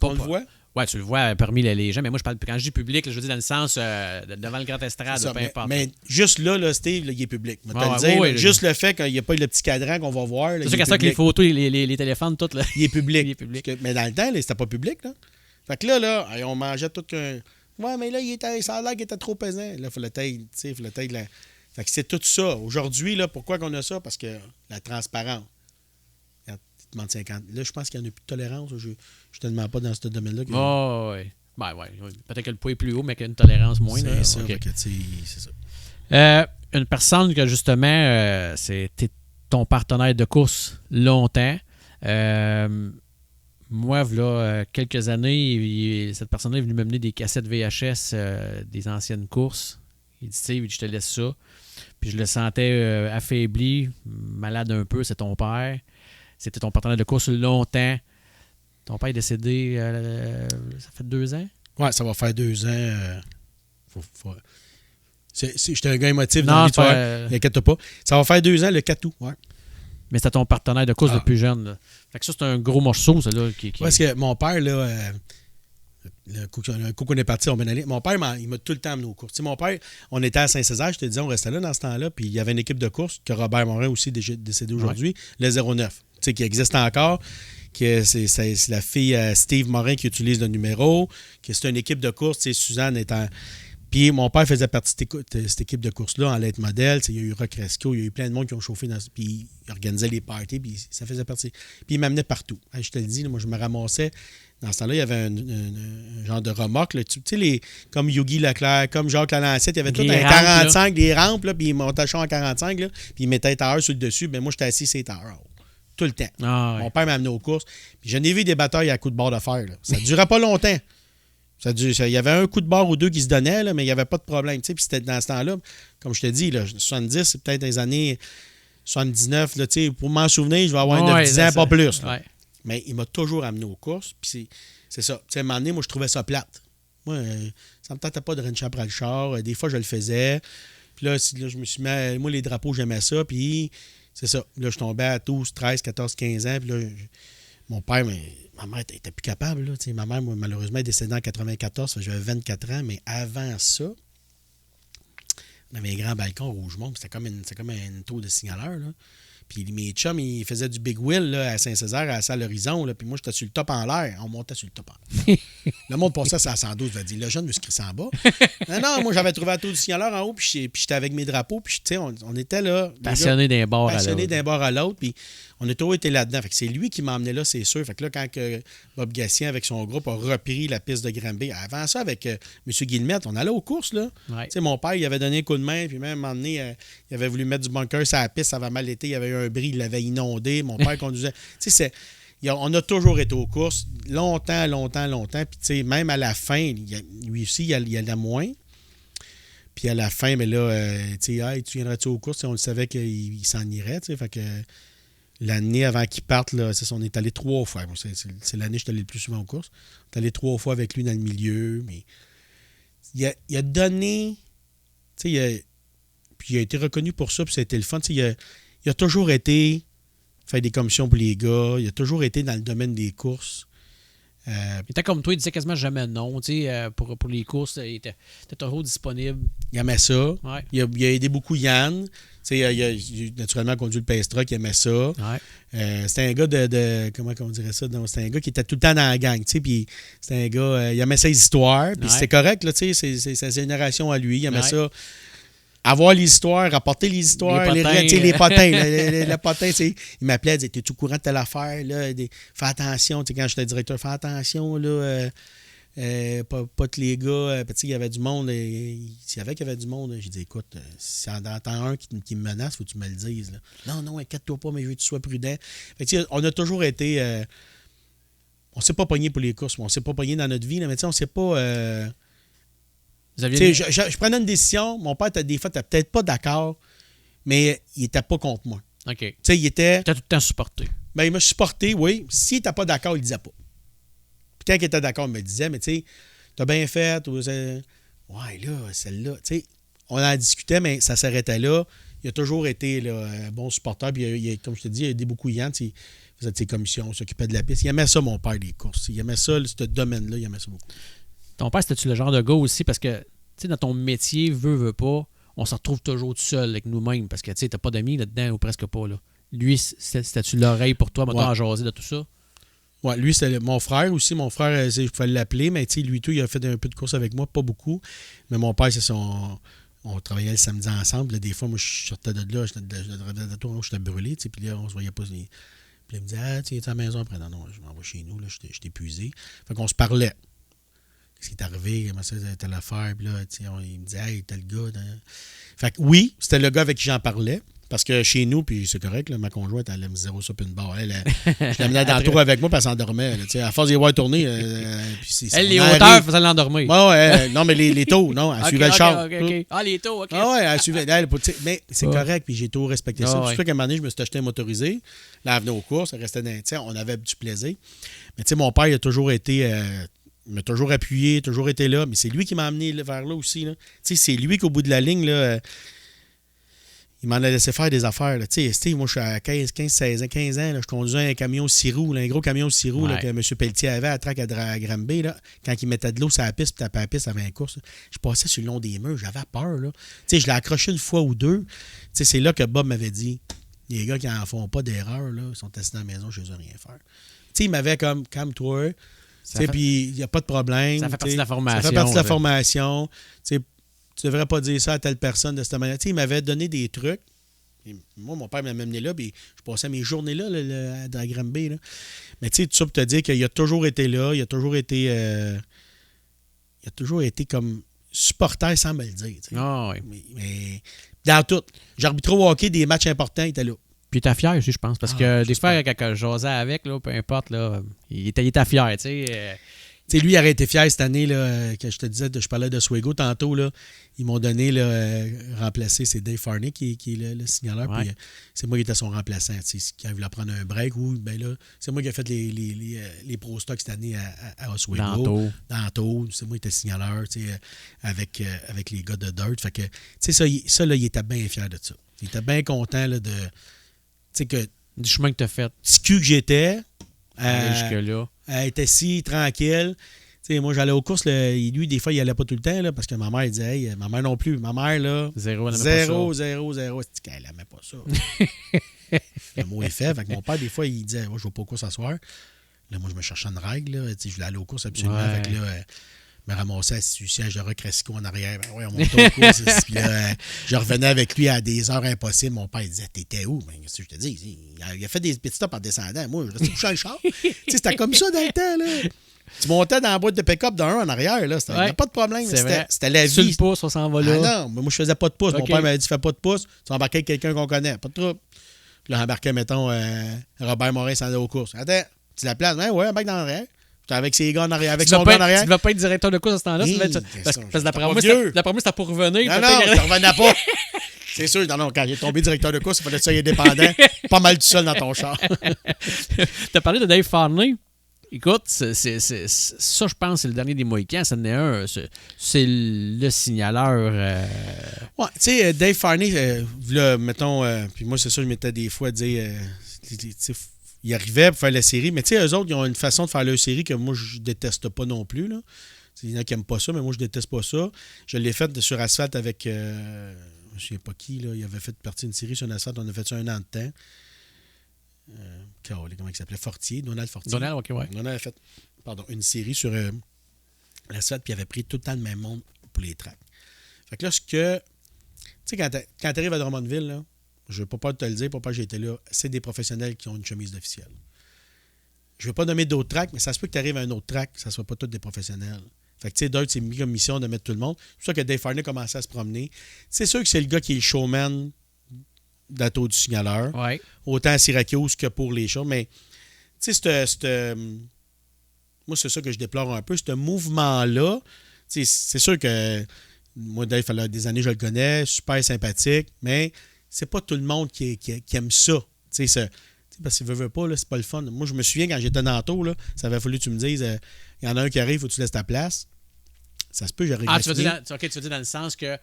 Speaker 3: On le voit.
Speaker 1: Ouais, tu le vois parmi les gens, mais moi, je parle quand je dis public, là, je veux dire dans le sens devant le grand estrade,
Speaker 3: Ça,
Speaker 1: peu importe.
Speaker 3: mais juste là, Steve, là, il est public. Je vais te
Speaker 1: Ouais,
Speaker 3: le dire,
Speaker 1: ouais,
Speaker 3: là, juste le fait qu'il n'y a pas le petit cadran qu'on va voir. Là,
Speaker 1: c'est
Speaker 3: il
Speaker 1: sûr
Speaker 3: est
Speaker 1: qu'à ça, que les
Speaker 3: public.
Speaker 1: photos, les téléphones, tout, là.
Speaker 3: Il est public.
Speaker 1: Il est public.
Speaker 3: Mais dans le temps, là, c'était pas public. Là. Fait que là, on mangeait tout qu'un. Ouais, mais là, ça a l'air qu'il était trop pesant. Là, il faut le taille, tu sais, il faut le taille. Fait que c'est tout ça. Aujourd'hui, là, pourquoi qu'on a ça? Parce que la transparence. Regarde, tu te demandes 50. Là, je pense qu'il n'y en a plus de tolérance. Je ne te demande pas dans ce domaine-là.
Speaker 1: Oh, oui. Ben, ouais. Peut-être que le poids est plus haut, mais qu'il y a une tolérance moins.
Speaker 3: C'est
Speaker 1: là.
Speaker 3: ça.
Speaker 1: OK.
Speaker 3: Fait que, tu sais, c'est ça.
Speaker 1: Une personne que, justement, c'était ton partenaire de course longtemps. Moi, voilà quelques années, cette personne-là est venue me mener des cassettes VHS des anciennes courses. Il dit, Steve, je te laisse ça. Puis je le sentais affaibli, malade un peu. C'est ton père. C'était ton partenaire de course longtemps. Ton père est décédé, ça fait 2 ans?
Speaker 3: Ouais, ça va faire 2 ans. J'étais un gars émotif dans
Speaker 1: Non,
Speaker 3: la vie,
Speaker 1: c'est
Speaker 3: tu vois.
Speaker 1: pas,
Speaker 3: Inquiète pas. Ça va faire 2 ans, le 4 août. Ouais.
Speaker 1: mais c'était ton partenaire de course
Speaker 3: Ah.
Speaker 1: le plus jeune. Là. Fait que ça, c'est un gros morceau, ça. Là, qui...
Speaker 3: Parce que mon père, là, le coup qu'on est parti, on va aller. Mon père, il m'a tout le temps amené aux courses. Tu sais, mon père, on était à Saint-Césaire, je te disais, on restait là dans ce temps-là, puis il y avait une équipe de course, que Robert Morin aussi décédé aujourd'hui, le 09, tu sais, qui existe encore, que c'est la fille Steve Morin qui utilise le numéro, que c'est une équipe de course, tu sais, Suzanne étant... Puis mon père faisait partie de cette équipe de course-là en lettre modèle. Il y a eu Rock Resco, il y a eu plein de monde qui ont chauffé dans. Puis il organisait les parties, puis ça faisait partie. Puis il m'amenait partout. Je te le dis, là, moi je me ramassais. Dans ce temps-là, il y avait un genre de remorque. Là, tu sais, comme Yogi Leclerc, comme Jacques Lalancette, il y avait tout un 45, des rampes, là, puis il montait en 45, là, puis il mettait un tailleur sur le dessus. Ben moi, j'étais assis sur les tailleurs. Tout le temps.
Speaker 1: Ah, ouais.
Speaker 3: Mon père m'a amené aux courses. Puis j'en ai vu des batailles à coups de barre de fer. Là. Ça ne durait pas longtemps. Il y avait un coup de barre ou deux qui se donnaient, là, mais il n'y avait pas de problème. Puis c'était dans ce temps-là, comme je te dis, là, 70, c'est peut-être les années 79. Là, pour m'en souvenir, je vais avoir 9-10 ans, pas plus.
Speaker 1: Ouais.
Speaker 3: Mais il m'a toujours amené aux courses. Puis c'est ça. À un moment donné, moi, je trouvais ça plate. Moi, ça ne me tentait pas de rencher après le char. Des fois, je le faisais. Puis là, je me suis mis. Moi, les drapeaux, j'aimais ça. Puis c'est ça. Là, je tombais à 12, 13, 14, 15 ans. Puis là, mon père, ma mère était plus capable. Là, ma mère, moi, malheureusement, est décédée en 94. J'avais 24 ans. Mais avant ça, on avait un grand balcon au Rougemont. C'était comme une tour de signaleur. Là. Puis mes chums, ils faisaient du Big Wheel là, à Saint-Césaire, à la salle Horizon. Là, puis moi, j'étais sur le top en l'air. On montait sur le top en l'air. Le monde passait à 112. Je vais dire, le jeune veut se crisser en bas. Non, moi, j'avais trouvé la tour du signaleur en haut. Puis j'étais avec mes drapeaux. Puis on était là.
Speaker 1: Passionnés d'un bord à l'autre.
Speaker 3: Passionnés d'un bord à l'autre. Puis on a toujours été là-dedans. Fait que c'est lui qui m'a emmené là, c'est sûr. Fait que là, quand Bob Gassien, avec son groupe, a repris la piste de Granby, avant ça, avec M. Guillemette, on allait aux courses. Là. Ouais. Mon père, il avait donné un coup de main. Puis même, à un moment donné, il avait voulu mettre du bunker sur la piste. Ça avait mal été. Il y avait eu un bris. Il l'avait inondé. Mon père conduisait. On a toujours été aux courses. Longtemps. Puis même à la fin, lui aussi, il y en a moins. Puis à la fin, mais là, tu viendrais-tu aux courses? On le savait qu'il s'en irait. Fait que l'année avant qu'il parte, là, on est allé 3 fois. C'est l'année que je suis allé le plus souvent aux courses. On est allé 3 fois avec lui dans le milieu. Mais il a donné. Puis il a été reconnu pour ça, puis ça a été le fun. Il a toujours été faire des commissions pour les gars. Il a toujours été dans le domaine des courses.
Speaker 1: Il était comme toi, il disait quasiment jamais non. Pour les courses, il était toujours disponible.
Speaker 3: Il aimait ça.
Speaker 1: Ouais.
Speaker 3: Il a aidé beaucoup Yann. Il a naturellement conduit le Pestra, qui aimait ça.
Speaker 1: Ouais.
Speaker 3: C'était un gars de comment on dirait ça? C'était un gars qui était tout le temps dans la gang. Puis c'était un gars, il aimait ses histoires. Puis c'était correct, là, c'est sa génération à lui. Il aimait ça. Avoir les histoires, rapporter les histoires, les potins. Les potins, il m'appelait, il disait, t'es-tu au courant de telle affaire? Là? Fais attention, quand j'étais directeur, fais attention, là. Pas que les gars, il y avait du monde. Il savait qu'il y avait du monde. J'ai dit, écoute, si t'en entends un qui me menace, faut que tu me le dises. Là. Non, inquiète-toi pas, mais je veux que tu sois prudent. On a toujours été. On ne s'est pas pogné pour les courses, on ne s'est pas pogné dans notre vie, là, mais on ne s'est pas. Je prenais une décision, mon père, des fois, n'était peut-être pas d'accord, mais il n'était pas contre moi.
Speaker 1: OK.
Speaker 3: Il était
Speaker 1: tout le temps supporté.
Speaker 3: Ben, il m'a supporté, oui. S'il n'était pas d'accord, il ne disait pas. Puis quand il était d'accord, il me disait, mais tu sais, t'as bien fait. Ouais, là, celle-là. On en discutait, mais ça s'arrêtait là. il a toujours été là, un bon supporter. Puis, comme je te dis, il a aidé beaucoup Yann. Il faisait ses commissions, il s'occupait de la piste. Il aimait ça, mon père, les courses. Il aimait ça, ce domaine-là, il aimait ça beaucoup.
Speaker 1: Ton père, c'était-tu le genre de gars aussi? Parce que, tu sais, dans ton métier, veut pas, on se retrouve toujours tout seul avec nous-mêmes. Parce que, tu sais, t'as pas d'amis là-dedans ou presque pas, là. Lui, c'était-tu l'oreille pour toi, mettons, à jaser de tout ça?
Speaker 3: Ouais, lui, c'était mon frère aussi. Mon frère, je pouvais l'appeler, mais tu sais, lui, tout, il a fait un peu de course avec moi, pas beaucoup. Mais mon père, c'est son. On travaillait le samedi ensemble. Là, des fois, moi, je sortais de là, j'étais brûlé, tu sais, puis là, on se voyait pas. Puis il me disait, tu es à la maison après? Non, je m'en vais chez nous, là, j'étais épuisé. Fait qu'on se parlait. Qu'est-ce qui est arrivé? Comment ça, t'as l'affaire? Puis là, tu sais, il me disait, hey, t'es le gars. Fait que oui, c'était le gars avec qui j'en parlais. Parce que chez nous, puis c'est correct, là, ma conjointe, elle aime zéro ça puis une barre. Je l'amenais dans le tour avec moi, puis elle s'endormait. À force d'y voir tourner.
Speaker 1: Les hauteurs faisaient l'endormir.
Speaker 3: Non, mais les taux, non. Elle suivait le char.
Speaker 1: Okay. Ah, les taux, OK.
Speaker 3: Ah ouais, elle suivait. Mais c'est correct, puis j'ai tout respecté ça. C'est pour ça qu'à un moment donné, je me suis acheté un motorisé. Là, elle venait aux courses, elle restait dans. On avait du plaisir. Mais tu sais, mon père, il a toujours été. Il m'a toujours appuyé, toujours été là. Mais c'est lui qui m'a amené vers là aussi. Tu sais, c'est lui qu'au bout de la ligne, là. Il m'en a laissé faire des affaires. Là. Steve, moi, je suis à 15, 16 ans, 15 ans. Là, je conduisais un camion 6 roues, un gros camion 6 roues là, que M. Pelletier avait à track à Granby. Là, quand il mettait de l'eau sur la piste, puis tapait la piste avant la course. Là, je passais sur le long des murs, j'avais peur. Là. Je l'ai accroché une fois ou deux. C'est là que Bob m'avait dit, les gars qui n'en font pas d'erreur, là, ils sont assis dans la maison, je ne sais rien faire. Il m'avait comme, calme-toi. Puis il n'y a pas de problème.
Speaker 1: Ça fait partie de la formation.
Speaker 3: Ça fait partie de la formation. Tu devrais pas dire ça à telle personne de cette manière. Il m'avait donné des trucs. Et moi, mon père m'avait amené là, puis je passais mes journées là, à Granby. Là. Mais tu sais, tout ça pour te dire qu'il a toujours été là, il a toujours été comme supporter sans me le dire.
Speaker 1: Oh, oui.
Speaker 3: Mais dans tout. J'arbitrais au hockey des matchs importants, il était là.
Speaker 1: Puis il était fier aussi, je pense. Parce que des fois, quand je jasais avec, là, peu importe, là, il était fier, tu sais.
Speaker 3: Tu sais, lui, il aurait été fier cette année, là, que je te disais, je parlais de Swego tantôt, là, ils m'ont donné remplacer, c'est Dave Farney qui est le signaleur, puis c'est moi qui étais son remplaçant. Quand il voulait prendre un break, ben là, c'est moi qui ai fait les Pro Stock cette année à Oswego. Dans c'est moi qui étais signaleur, avec les gars de Dirt. Fait que, tu sais, ça, là, il était bien fier de ça. Il était bien content là,
Speaker 1: du chemin que tu as fait.
Speaker 3: Petit cul que j'étais.
Speaker 1: Jusque-là.
Speaker 3: Elle était si tranquille. T'sais, moi, j'allais aux courses. Lui, des fois, il allait pas tout le temps là, parce que ma mère, elle disait, hey, ma mère non plus. Ma mère, là, zéro. Elle n'aimait pas ça. Le mot est fait. Fait que mon père, des fois, il disait, je vais pas aux courses ce soir. Là, moi, je me cherchais une règle. Là. Je voulais aller aux courses absolument. Avec là, me ramassais assis sur le siège de Rocresco en arrière. Ben, on montait aux courses. Puis là, je revenais avec lui à des heures impossibles. Mon père, il disait, t'étais où? Ben, qu'est-ce que je te dis? Il a fait des petits stops en descendant. Moi, je restais couché dans le char. C'était comme ça dans le temps. Là. Tu montais dans la boîte de pick-up d'un en arrière. Il n'y a pas de problème. C'était la vie.
Speaker 1: Sur le pouce, on s'en va là.
Speaker 3: Ah non, mais moi, je faisais pas de pouce. Mon père m'avait dit, fais pas de pouce. Tu embarquais avec quelqu'un qu'on connaît. Pas de trouble. Puis là, embarquais, mettons, Robert Morin s'en allait aux courses. Attends, tu la places? Ouais, embarque dans l'arrière. Avec ses gars en arrière. Avec son gars en arrière.
Speaker 1: Tu ne vas pas être directeur de course à ce temps-là. Parce que d'après moi, c'était pour revenir.
Speaker 3: Non, tu ne revenais pas. C'est sûr, non, quand j'ai tombé directeur de course, il fallait que ça y est dépendant. Pas mal tout seul dans ton char.
Speaker 1: Tu as parlé de Dave Farney. Écoute, ça, je pense, c'est le dernier des Mohicans. Ça en est un. C'est le signaleur.
Speaker 3: Ouais, tu sais, Dave Farney, là, mettons, puis moi, c'est ça, je m'étais des fois dit, ils arrivaient pour faire la série, mais tu sais, eux autres, ils ont une façon de faire leur série que moi, je déteste pas non plus, là. Il y en a qui n'aiment pas ça, mais moi, je déteste pas ça. Je l'ai fait sur asphalte avec, je ne sais pas qui, là, il avait fait partie d'une série sur asphalte, on a fait ça 1 an de temps. Comment il s'appelait? Donald Fortier.
Speaker 1: Donald, OK, ouais.
Speaker 3: Donald avait fait une série sur l'asphalte, puis il avait pris tout le temps le même monde pour les tracks. Fait que là, tu sais, quand tu arrives à Drummondville, là, je ne veux pas te le dire, pas que j'ai été là, c'est des professionnels qui ont une chemise d'officiel. Je ne veux pas nommer d'autres tracks, mais ça se peut que tu arrives à un autre track, ça ne soit pas tous des professionnels. Fait que, tu sais, Dirt, c'est mis comme mission de mettre tout le monde. C'est pour ça que Dave Farney commençait à se promener. C'est sûr que c'est le gars qui est le showman d'Ato du signaleur.
Speaker 1: Ouais.
Speaker 3: Autant à Syracuse que pour les choses. Mais, tu sais, moi, c'est ça que je déplore un peu. Ce mouvement-là, c'est sûr que moi, Dave, il y a des années, je le connais, super sympathique, mais c'est pas tout le monde qui aime ça. Tu sais, parce qu'il veut pas, là, c'est pas le fun. Moi, je me souviens quand j'étais dans l'auto, là, ça avait fallu que tu me dises, il y en a un qui arrive, il faut que tu laisses ta place. Ça se peut, j'aurais
Speaker 1: tu veux dire dans le sens que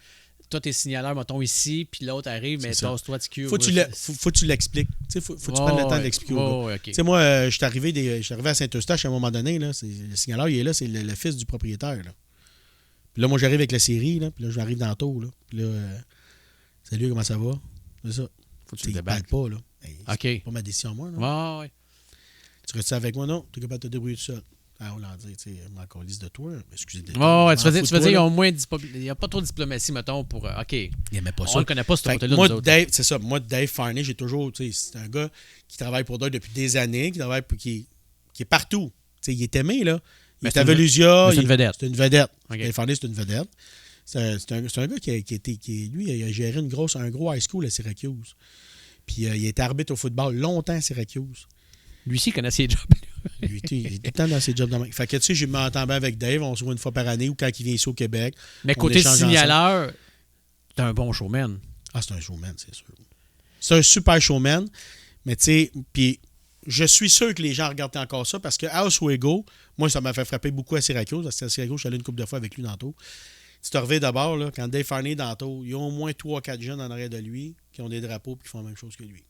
Speaker 1: toi, t'es signaleur, mettons, ici, puis l'autre arrive, mais tasse-toi, tu
Speaker 3: Faut que tu l'expliques. Faut que tu prennes le temps de l'expliquer au gars.
Speaker 1: Okay.
Speaker 3: Moi, je suis arrivé à Saint-Eustache à un moment donné. Là, le signaleur, il est là, c'est le fils du propriétaire. Là. Puis là, moi, j'arrive avec la série, là, puis là, j'arrive dans le tour. Là, puis là, salut, comment ça va? C'est ça.
Speaker 1: Faut que tu
Speaker 3: ne parles pas, là. C'est pas ma décision, moi. Là.
Speaker 1: Ouais.
Speaker 3: Tu restes avec moi? Non, tu es capable de te débrouiller tout seul. Ah, on l'a dit, tu sais, encore liste de toi. Excusez
Speaker 1: tu veux dire, il n'y a pas trop de diplomatie, mettons, pour. OK.
Speaker 3: Il n'aimait pas ça.
Speaker 1: On ne connaît pas ce côté-là.
Speaker 3: Moi, Dave, c'est ça. Moi, Dave Farney, j'ai toujours. C'est un gars qui travaille pour Dave depuis des années, qui est partout. Tu sais, il est aimé, là. Il est à Volusia.
Speaker 1: C'est une vedette.
Speaker 3: C'est une vedette.
Speaker 1: Okay.
Speaker 3: Dave Farney, c'est une vedette. C'est un gars lui, il a géré un gros high school à Syracuse. Puis il était arbitre au football longtemps à Syracuse.
Speaker 1: Lui aussi, il connaît ses jobs.
Speaker 3: Lui, il est tout le temps dans ses jobs. Fait que, tu sais, je m'entends bien avec Dave. On se voit une fois par année ou quand il vient ici au Québec.
Speaker 1: Mais côté signaleur, t'es un bon showman.
Speaker 3: Ah, c'est un showman, c'est sûr. C'est un super showman. Mais, tu sais, puis je suis sûr que les gens regardent encore ça parce que à Oswego, moi, ça m'a fait frapper beaucoup à Syracuse. Parce qu'à Syracuse, je suis allé une couple de fois avec lui dans le tour. Tu te reviens d'abord, là, quand Dave Farney est dans le tour, il y a au moins 3-4 jeunes en arrière de lui qui ont des drapeaux et qui font la même chose que lui.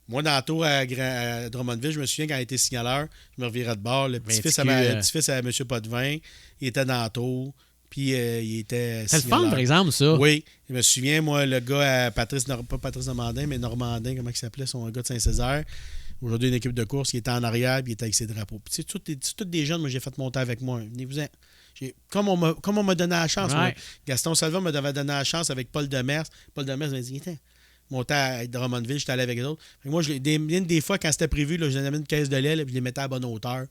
Speaker 3: Moi, dans le tour à Drummondville, je me souviens quand il était signaleur, je me revirais de bord. Le petit-fils à M. Potvin, il était dans le tour. Puis il était.
Speaker 1: C'est le fun, par exemple, ça.
Speaker 3: Oui. Je me souviens, moi, le gars à pas Patrice Normandin, mais Normandin, comment il s'appelait, son gars de Saint-Césaire. Aujourd'hui, une équipe de course, il était en arrière, puis il était avec ses drapeaux. Puis, tu sais, tous des jeunes, moi, j'ai fait monter avec moi. Venez-vous-en. Comme on m'a donné la chance. Moi, Gaston Salva m'avait donné la chance avec Paul Demers. Paul Demers m'a dit, monté à Drummondville, j'étais allé avec eux autres. Moi, des fois, quand c'était prévu, là, je donnais une caisse de lait, puis je les mettais à bonne hauteur.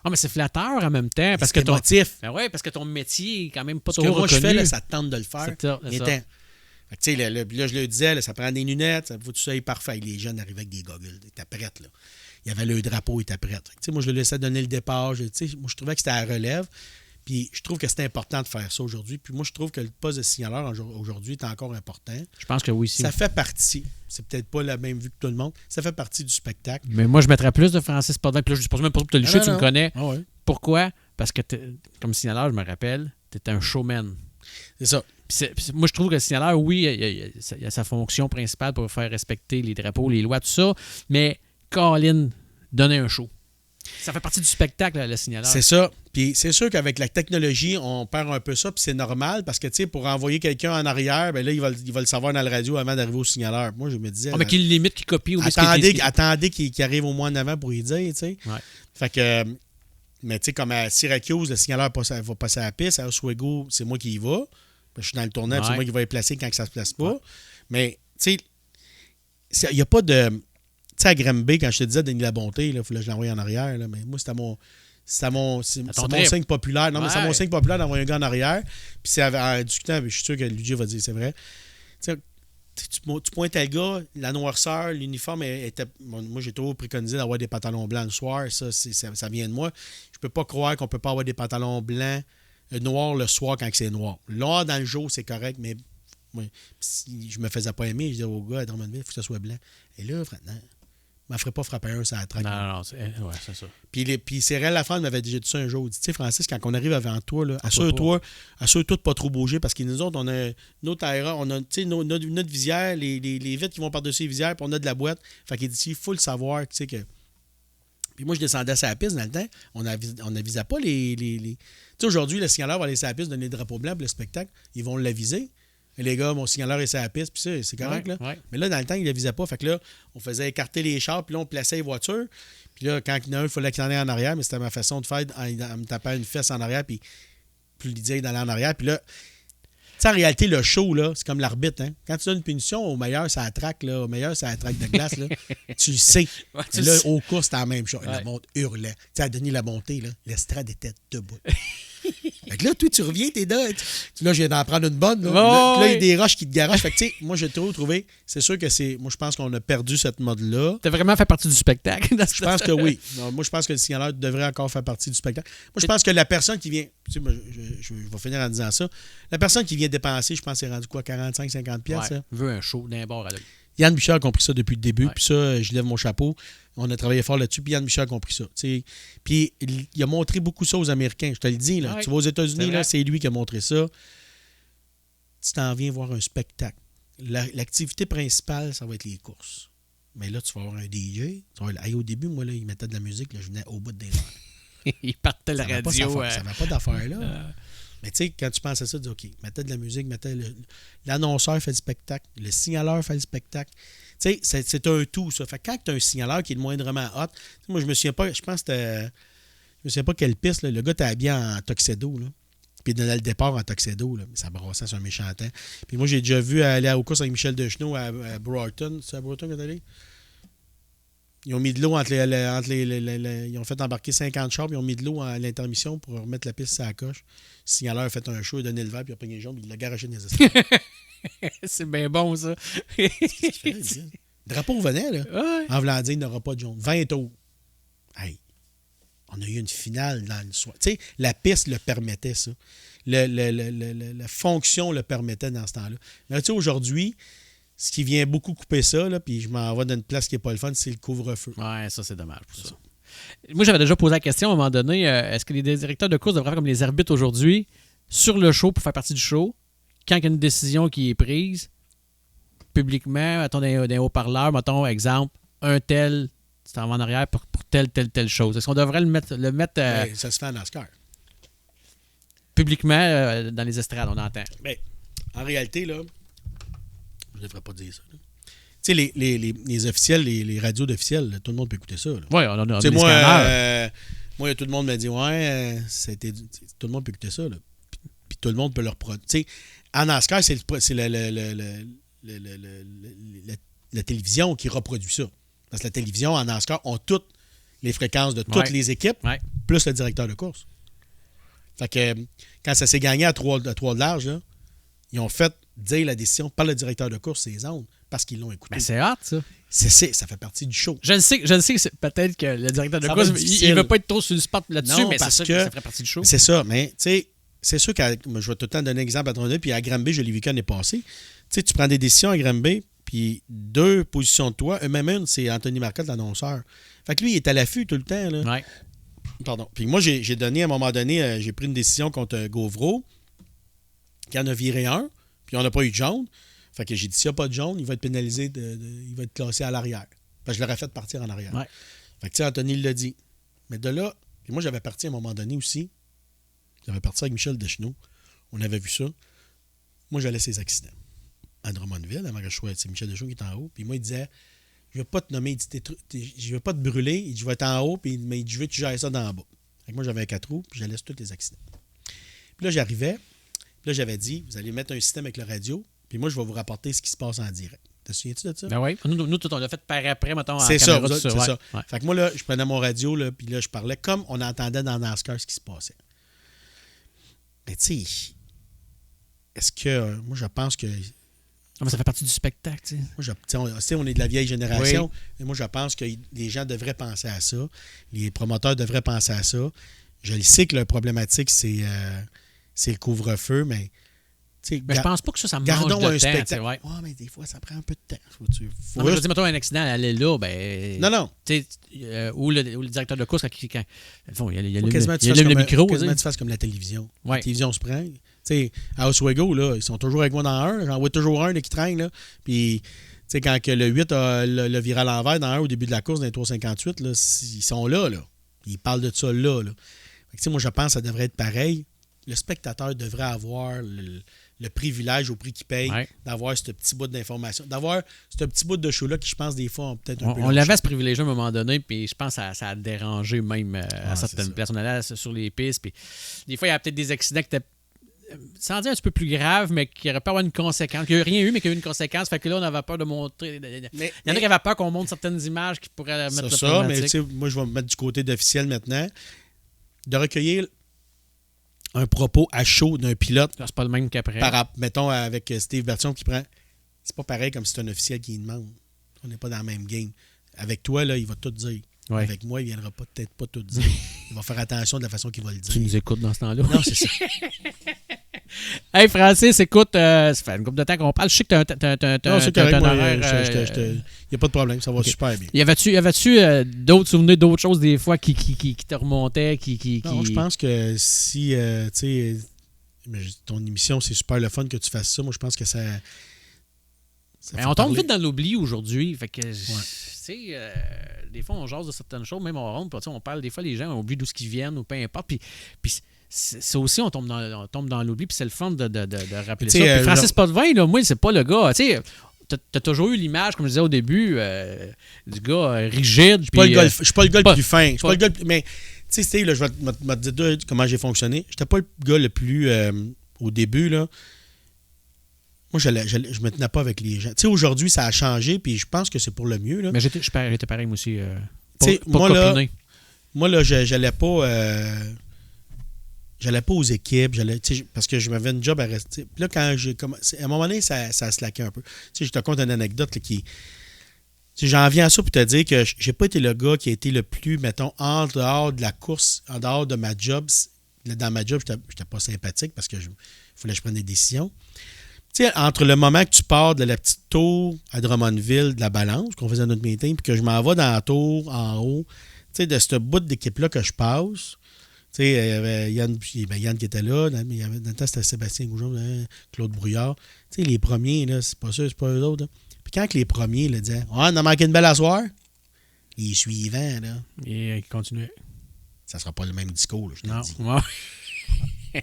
Speaker 1: Ah, mais c'est flatteur en même temps. Parce que ton
Speaker 3: motif.
Speaker 1: Ben oui, parce que ton métier est quand même pas
Speaker 3: trop
Speaker 1: reconnu.
Speaker 3: Ce que moi, je fais, là, ça te tente de le faire.
Speaker 1: C'est ça.
Speaker 3: Là, je le disais, là, ça prend des lunettes, ça faut que tu sois parfait. Les jeunes arrivaient avec des goggles. Ils étaient prêts, là. Il y avait le drapeau, ils étaient prêts. Moi, je le laissais donner le départ. Moi, je trouvais que c'était à relève. Puis je trouve que c'est important de faire ça aujourd'hui. Puis moi, je trouve que le poste de signaleur aujourd'hui est encore important.
Speaker 1: Je pense que oui,
Speaker 3: ça fait partie. C'est peut-être pas la même vue que tout le monde. Ça fait partie du spectacle.
Speaker 1: Mais moi, je mettrais plus de Francis Potvin. Puis là, je ne pose même pas pour te licher, tu me connais.
Speaker 3: Ah ouais.
Speaker 1: Pourquoi? Parce que, comme signaleur, je me rappelle, tu étais un showman.
Speaker 3: C'est ça.
Speaker 1: Puis moi, je trouve que le signaleur, oui, il y a sa fonction principale pour faire respecter les drapeaux, les lois, tout ça. Mais Colin, donner un show. Ça fait partie du spectacle, le signaleur.
Speaker 3: C'est ça. Puis c'est sûr qu'avec la technologie, on perd un peu ça, puis c'est normal, parce que, tu sais, pour envoyer quelqu'un en arrière, ben là, il va le savoir dans la radio avant d'arriver au signaleur. Moi, je me disais...
Speaker 1: mais qu'il limite, qu'il copie.
Speaker 3: Attendez qu'il arrive au moins en avant pour y dire, tu sais.
Speaker 1: Ouais.
Speaker 3: Fait que... Mais, tu sais, comme à Syracuse, le signaleur va passer à la piste. À Oswego, c'est moi qui y va. Je suis dans le tournant, c'est moi qui va y placer quand ça se place pas. Ouais. Mais, tu sais, il n'y a pas de... Tu sais, à Granby, quand je te disais Denis Labonté, il fallait que je l'envoie en arrière. Là, mais moi, c'est mon signe populaire. Non, mais c'est mon signe populaire d'envoyer un gars en arrière. Puis c'est en discutant, je suis sûr que Luigi va dire c'est vrai. Tu pointes à le gars, la noirceur, l'uniforme était. Moi, j'ai toujours préconisé d'avoir des pantalons blancs le soir. Ça vient de moi. Je peux pas croire qu'on peut pas avoir des pantalons blancs noirs le soir quand c'est noir. Noir dans le jour, c'est correct, mais si je me faisais pas aimer, je disais au gars à Drummondville, il faut que ça soit blanc. Et là, maintenant. Je ne me ferais pas frapper un sur la traque.
Speaker 1: Non, c'est ça.
Speaker 3: Puis Cyril Lafrance m'avait déjà dit ça un jour. Tu sais, Francis, quand on arrive avant toi, assure-toi de pas trop bouger parce que nous autres, on a notre aéra, on a notre visière, les vitres qui vont par-dessus les visières, puis on a de la boîte. Fait qu'il dit, il faut le savoir, tu sais que. Puis moi, je descendais sur la piste dans le temps. On n'avisait pas les. Tu sais, aujourd'hui, le signaleur va aller sur la piste, donner le drapeau blanc pour le spectacle. Ils vont l'aviser. Et les gars, mon signaleur est sur la piste, puis ça, c'est correct, là.
Speaker 1: Ouais.
Speaker 3: Mais là, dans le temps, il ne l'avisait pas. Fait que là, on faisait écarter les chars, puis là, on plaçait les voitures. Puis là, quand il y en a un, il fallait qu'il en ait en arrière, mais c'était ma façon de faire en me tapant une fesse en arrière, puis lui dire d'aller en arrière. Puis là, tu sais, en réalité, le show, là, c'est comme l'arbitre, hein. Quand tu donnes une punition, au meilleur, ça attraque, là. Au meilleur, ça attraque de glace, là. Tu le sais. Mais là, au cours, c'était la même chose. Le monde hurlait. Tu sais, à Denis Labonté, là, l'estrade était debout. Fait que là, toi, tu reviens, t'es là. Là, je viens d'en prendre une bonne. Là, là il y a des roches qui te garagent. Fait que, tu sais, moi, j'ai toujours trouvé. C'est sûr que c'est. Moi, je pense qu'on a perdu cette mode-là.
Speaker 1: T'as vraiment fait partie du spectacle.
Speaker 3: Je pense que oui. Non, moi, je pense que le signaleur devrait encore faire partie du spectacle. Moi, je pense que la personne qui vient. Tu sais, je vais finir en disant ça. La personne qui vient dépenser, je pense, c'est rendu quoi, 45-50$,
Speaker 1: ouais,
Speaker 3: ça?
Speaker 1: Veut un show d'un bord à l'autre.
Speaker 3: Yann Bouchard a compris ça depuis le début. Puis ça, je lève mon chapeau. On a travaillé fort là-dessus. Puis Yann Bouchard a compris ça. T'sais. Puis il a montré beaucoup ça aux Américains. Je te le dis. Là. Tu vas aux États-Unis, là, c'est lui qui a montré ça. tu t'en viens voir un spectacle. L'activité principale, ça va être les courses. Mais là, tu vas avoir un DJ. Au début, moi, là, il mettait de la musique, là, je venais au bout des heures.
Speaker 1: Il partait la radio.
Speaker 3: Ça n'avait pas d'affaire là. Mais tu sais, quand tu penses à ça, tu dis OK, mettez de la musique, l'annonceur fait le spectacle, le signaleur fait le spectacle. Tu sais, c'est un tout, ça. Fait que quand tu as un signaleur qui est moindrement hot, moi, je me souviens pas, je pense que c'était. Je me souviens pas quelle piste, là. Le gars était habillé en tuxedo, là. Puis il donnait le départ en tuxedo, là. Mais ça brassait sur un méchant temps. Puis moi, j'ai déjà vu aller aux courses avec Michel Deschenaux à Broughton. C'est à Broughton que t'es allé? Ils ont mis de l'eau entre les ils ont fait embarquer 50 chars, puis ils ont mis de l'eau à l'intermission pour remettre la piste sur la coche. Le signaleur a fait un show, il a donné le verre, puis il a pogné le jaune, puis il l'a garoché dans les escaliers.
Speaker 1: C'est bien bon, ça.
Speaker 3: Le drapeau venait, là.
Speaker 1: Ouais.
Speaker 3: En voulant dire, il n'aura pas de jaune. 20 tours. Hey, on a eu une finale dans le soir. Tu sais, la piste le permettait, ça. La fonction le permettait dans ce temps-là. Mais tu sais, aujourd'hui, ce qui vient beaucoup couper ça, là, puis je m'en vais dans une place qui n'est pas le fun, c'est le couvre-feu.
Speaker 1: Ouais, ça, c'est dommage pour ça. Moi, j'avais déjà posé la question à un moment donné, est-ce que les directeurs de course devraient faire comme les arbitres aujourd'hui, sur le show, pour faire partie du show, quand il y a une décision qui est prise, publiquement, mettons, dans les haut-parleurs, mettons, exemple, un tel, tu t'en vas en arrière pour telle chose. Est-ce qu'on devrait le mettre
Speaker 3: Ça se fait en NASCAR.
Speaker 1: publiquement dans les estrades, on entend?
Speaker 3: Bien, en réalité, là, je ne devrais pas dire ça. Tu sais, les officiels, les radios d'officiels, là, tout le monde peut écouter ça.
Speaker 1: Oui, on a des
Speaker 3: scanners. Moi, tout le monde m'a dit, tout le monde peut écouter ça. Là. Puis tout le monde peut le reproduire. Tu sais, en NASCAR, c'est la télévision qui reproduit ça. Parce que la télévision, en NASCAR, ont toutes les fréquences de toutes les équipes, plus le directeur de course. Fait que quand ça s'est gagné à 3 de large, là, ils ont fait dire la décision par le directeur de course, ces ondes, parce qu'ils l'ont écouté.
Speaker 1: Mais c'est hot, ça.
Speaker 3: Ça fait partie du show.
Speaker 1: Je le sais que c'est peut-être que le directeur de course, il ne veut pas être trop sur le spot là-dessus,
Speaker 3: non,
Speaker 1: mais
Speaker 3: parce
Speaker 1: c'est
Speaker 3: que
Speaker 1: ça ferait partie du show.
Speaker 3: C'est ça, mais tu sais, c'est sûr que je vais tout le temps donner un exemple à Tronville, puis à Granby, je l'ai vécu l'année passée. Tu sais, tu prends des décisions à Granby, puis 2 positions de toi, même une, c'est Anthony Marcotte, l'annonceur. Fait que lui, il est à l'affût tout le temps. Là.
Speaker 1: Ouais.
Speaker 3: Pardon. Puis moi, j'ai donné, à un moment donné, j'ai pris une décision contre Gauvreau, qui en a viré un, puis on n'a pas eu de jaune. Fait que j'ai dit, s'il n'y a pas de jaune, il va être pénalisé, il va être classé à l'arrière. Fait que je l'aurais fait partir en arrière.
Speaker 1: Ouais.
Speaker 3: Fait que tu sais, Anthony l'a dit. Mais de là, puis moi, j'avais parti à un moment donné aussi. J'avais parti avec Michel Deschenaux. On avait vu ça. Moi, j'allais ces accidents. À Drummondville, avant que je sois, c'est Michel Deschenaux qui est en haut. Puis moi, il disait, je ne vais pas te nommer, je ne vais pas te brûler, il dit, je vais être en haut, puis mais je veux que tu gères ça d'en bas. Fait que moi, j'avais un 4 roues, puis j'allais sur tous les accidents. Puis là, j'arrivais, puis là, j'avais dit, vous allez mettre un système avec le radio, puis moi, je vais vous rapporter ce qui se passe en direct. Te souviens-tu de ça?
Speaker 1: Ben oui. Nous, tout, on l'a fait par après, mettons, en
Speaker 3: c'est ça,
Speaker 1: caméra.
Speaker 3: C'est ça.
Speaker 1: Ouais.
Speaker 3: Fait que moi, là, je prenais mon radio, là, puis là, je parlais comme on entendait dans NASCAR ce qui se passait. Mais tu sais, est-ce que... moi, je pense que...
Speaker 1: Mais ça fait partie du spectacle, tu sais.
Speaker 3: Moi, on est de la vieille génération,
Speaker 1: Oui.
Speaker 3: mais moi, je pense que les gens devraient penser à ça. Les promoteurs devraient penser à ça. Je le sais que la problématique, c'est le couvre-feu, mais...
Speaker 1: Mais je pense pas que ça mange
Speaker 3: gardons
Speaker 1: de
Speaker 3: un
Speaker 1: temps.
Speaker 3: spectacle.
Speaker 1: Ouais.
Speaker 3: Ouais, mais des fois, ça prend un peu de temps.
Speaker 1: Non, mais je veux dire, mettons un accident, aller là, ben...
Speaker 3: Non.
Speaker 1: Ou le directeur de course, quand bon, il y a
Speaker 3: Quasiment
Speaker 1: le micro.
Speaker 3: Quasiment tu fasses comme la télévision.
Speaker 1: Ouais.
Speaker 3: La télévision se prend. Tu sais, à Oswego, là, ils sont toujours avec moi dans un. J'en vois toujours un là, qui traîne. Là. Puis, tu sais, quand que le 8 a le viré à l'envers dans un au début de la course, dans les 358, là, ils sont là. Ils parlent de ça là. Fait que, moi, je pense que ça devrait être pareil. Le spectateur devrait avoir le privilège au prix qu'il paye d'avoir ce petit bout d'information, d'avoir ce petit bout de show-là qui, je pense, des fois, ont peut-être un peu...
Speaker 1: On l'avait ce privilège à un moment donné, puis je pense que ça a dérangé même à certaines places. On allait sur les pistes, puis des fois, il y a peut-être des accidents qui étaient, sans dire un petit peu plus graves, mais qui n'auraient pas avoir une conséquence. Il n'y a rien eu, mais qui a eu une conséquence. Fait que là, on avait peur de montrer... Il y en a qui avaient peur qu'on montre certaines images qui pourraient mettre le
Speaker 3: ça, mais tu sais, moi, je vais me mettre du côté d'officiel maintenant. De recueillir un propos à chaud d'un pilote.
Speaker 1: C'est pas le même qu'après.
Speaker 3: Mettons, avec Steve Bertion qui prend... C'est pas pareil comme si c'est un officiel qui demande. On n'est pas dans le même game. Avec toi, là, il va tout dire.
Speaker 1: Ouais.
Speaker 3: Avec moi, il viendra peut-être pas tout dire. Il va faire attention de la façon qu'il va le dire.
Speaker 1: Tu nous écoutes dans ce temps-là?
Speaker 3: Non, c'est ça.
Speaker 1: Hey Francis, écoute, ça fait une couple de temps qu'on parle. Je sais que
Speaker 3: non, c'est correct, il n'y a pas de problème, ça va super bien.
Speaker 1: Y avait-tu d'autres souvenirs, d'autres choses des fois qui te remontaient?
Speaker 3: Non, je pense que si, tu sais, ton émission, c'est super le fun que tu fasses ça. Moi, je pense que ça
Speaker 1: Mais on tombe vite dans l'oubli aujourd'hui. Fait que, des fois, on jase de certaines choses, même on rentre, on parle, des fois, les gens ont oublié d'où ils viennent ou peu importe. Puis c'est aussi, on tombe dans l'oubli, puis c'est le fun de rappeler ça. Puis Francis Potvin, là, moi, c'est pas le gars. Tu sais, t'as toujours eu l'image, comme je disais au début, du gars rigide.
Speaker 3: Je suis pas le gars le plus fin. Je suis pas le gars mais, tu sais, Steve, là, je vais te dire comment j'ai fonctionné. J'étais pas le gars le plus. Au début, là. Moi, je me tenais pas avec les gens. Tu sais, aujourd'hui, ça a changé, puis je pense que c'est pour le mieux. Là.
Speaker 1: Mais j'étais pareil, moi aussi.
Speaker 3: Moi, là, j'allais pas. J'allais pas aux équipes, parce que je m'avais une job à rester. Puis là, quand j'ai commencé, à un moment donné, ça slackait un peu. Tu sais, je te compte une anecdote là, qui. J'en viens à ça pour te dire que j'ai pas été le gars qui a été le plus, mettons, en dehors de la course, en dehors de ma job. Dans ma job, j'étais pas sympathique parce que fallait que je prenne des décisions. Tu sais, entre le moment que tu pars de la petite tour à Drummondville, de la balance, qu'on faisait notre meeting, puis que je m'en vais dans la tour en haut, tu sais, de ce bout d'équipe-là que je passe. Tu sais, il y avait Yann qui était là, dans le temps, c'était Sébastien Goujon, Claude Brouillard. Tu sais, les premiers, là, c'est pas ça, c'est pas eux autres. Là. Puis quand les premiers là, disaient « Ah, on a manqué une belle asseoir », les suivants, là...
Speaker 1: Et ils continuaient.
Speaker 3: Ça sera pas le même discours, là, je te le dis.
Speaker 1: Ouais.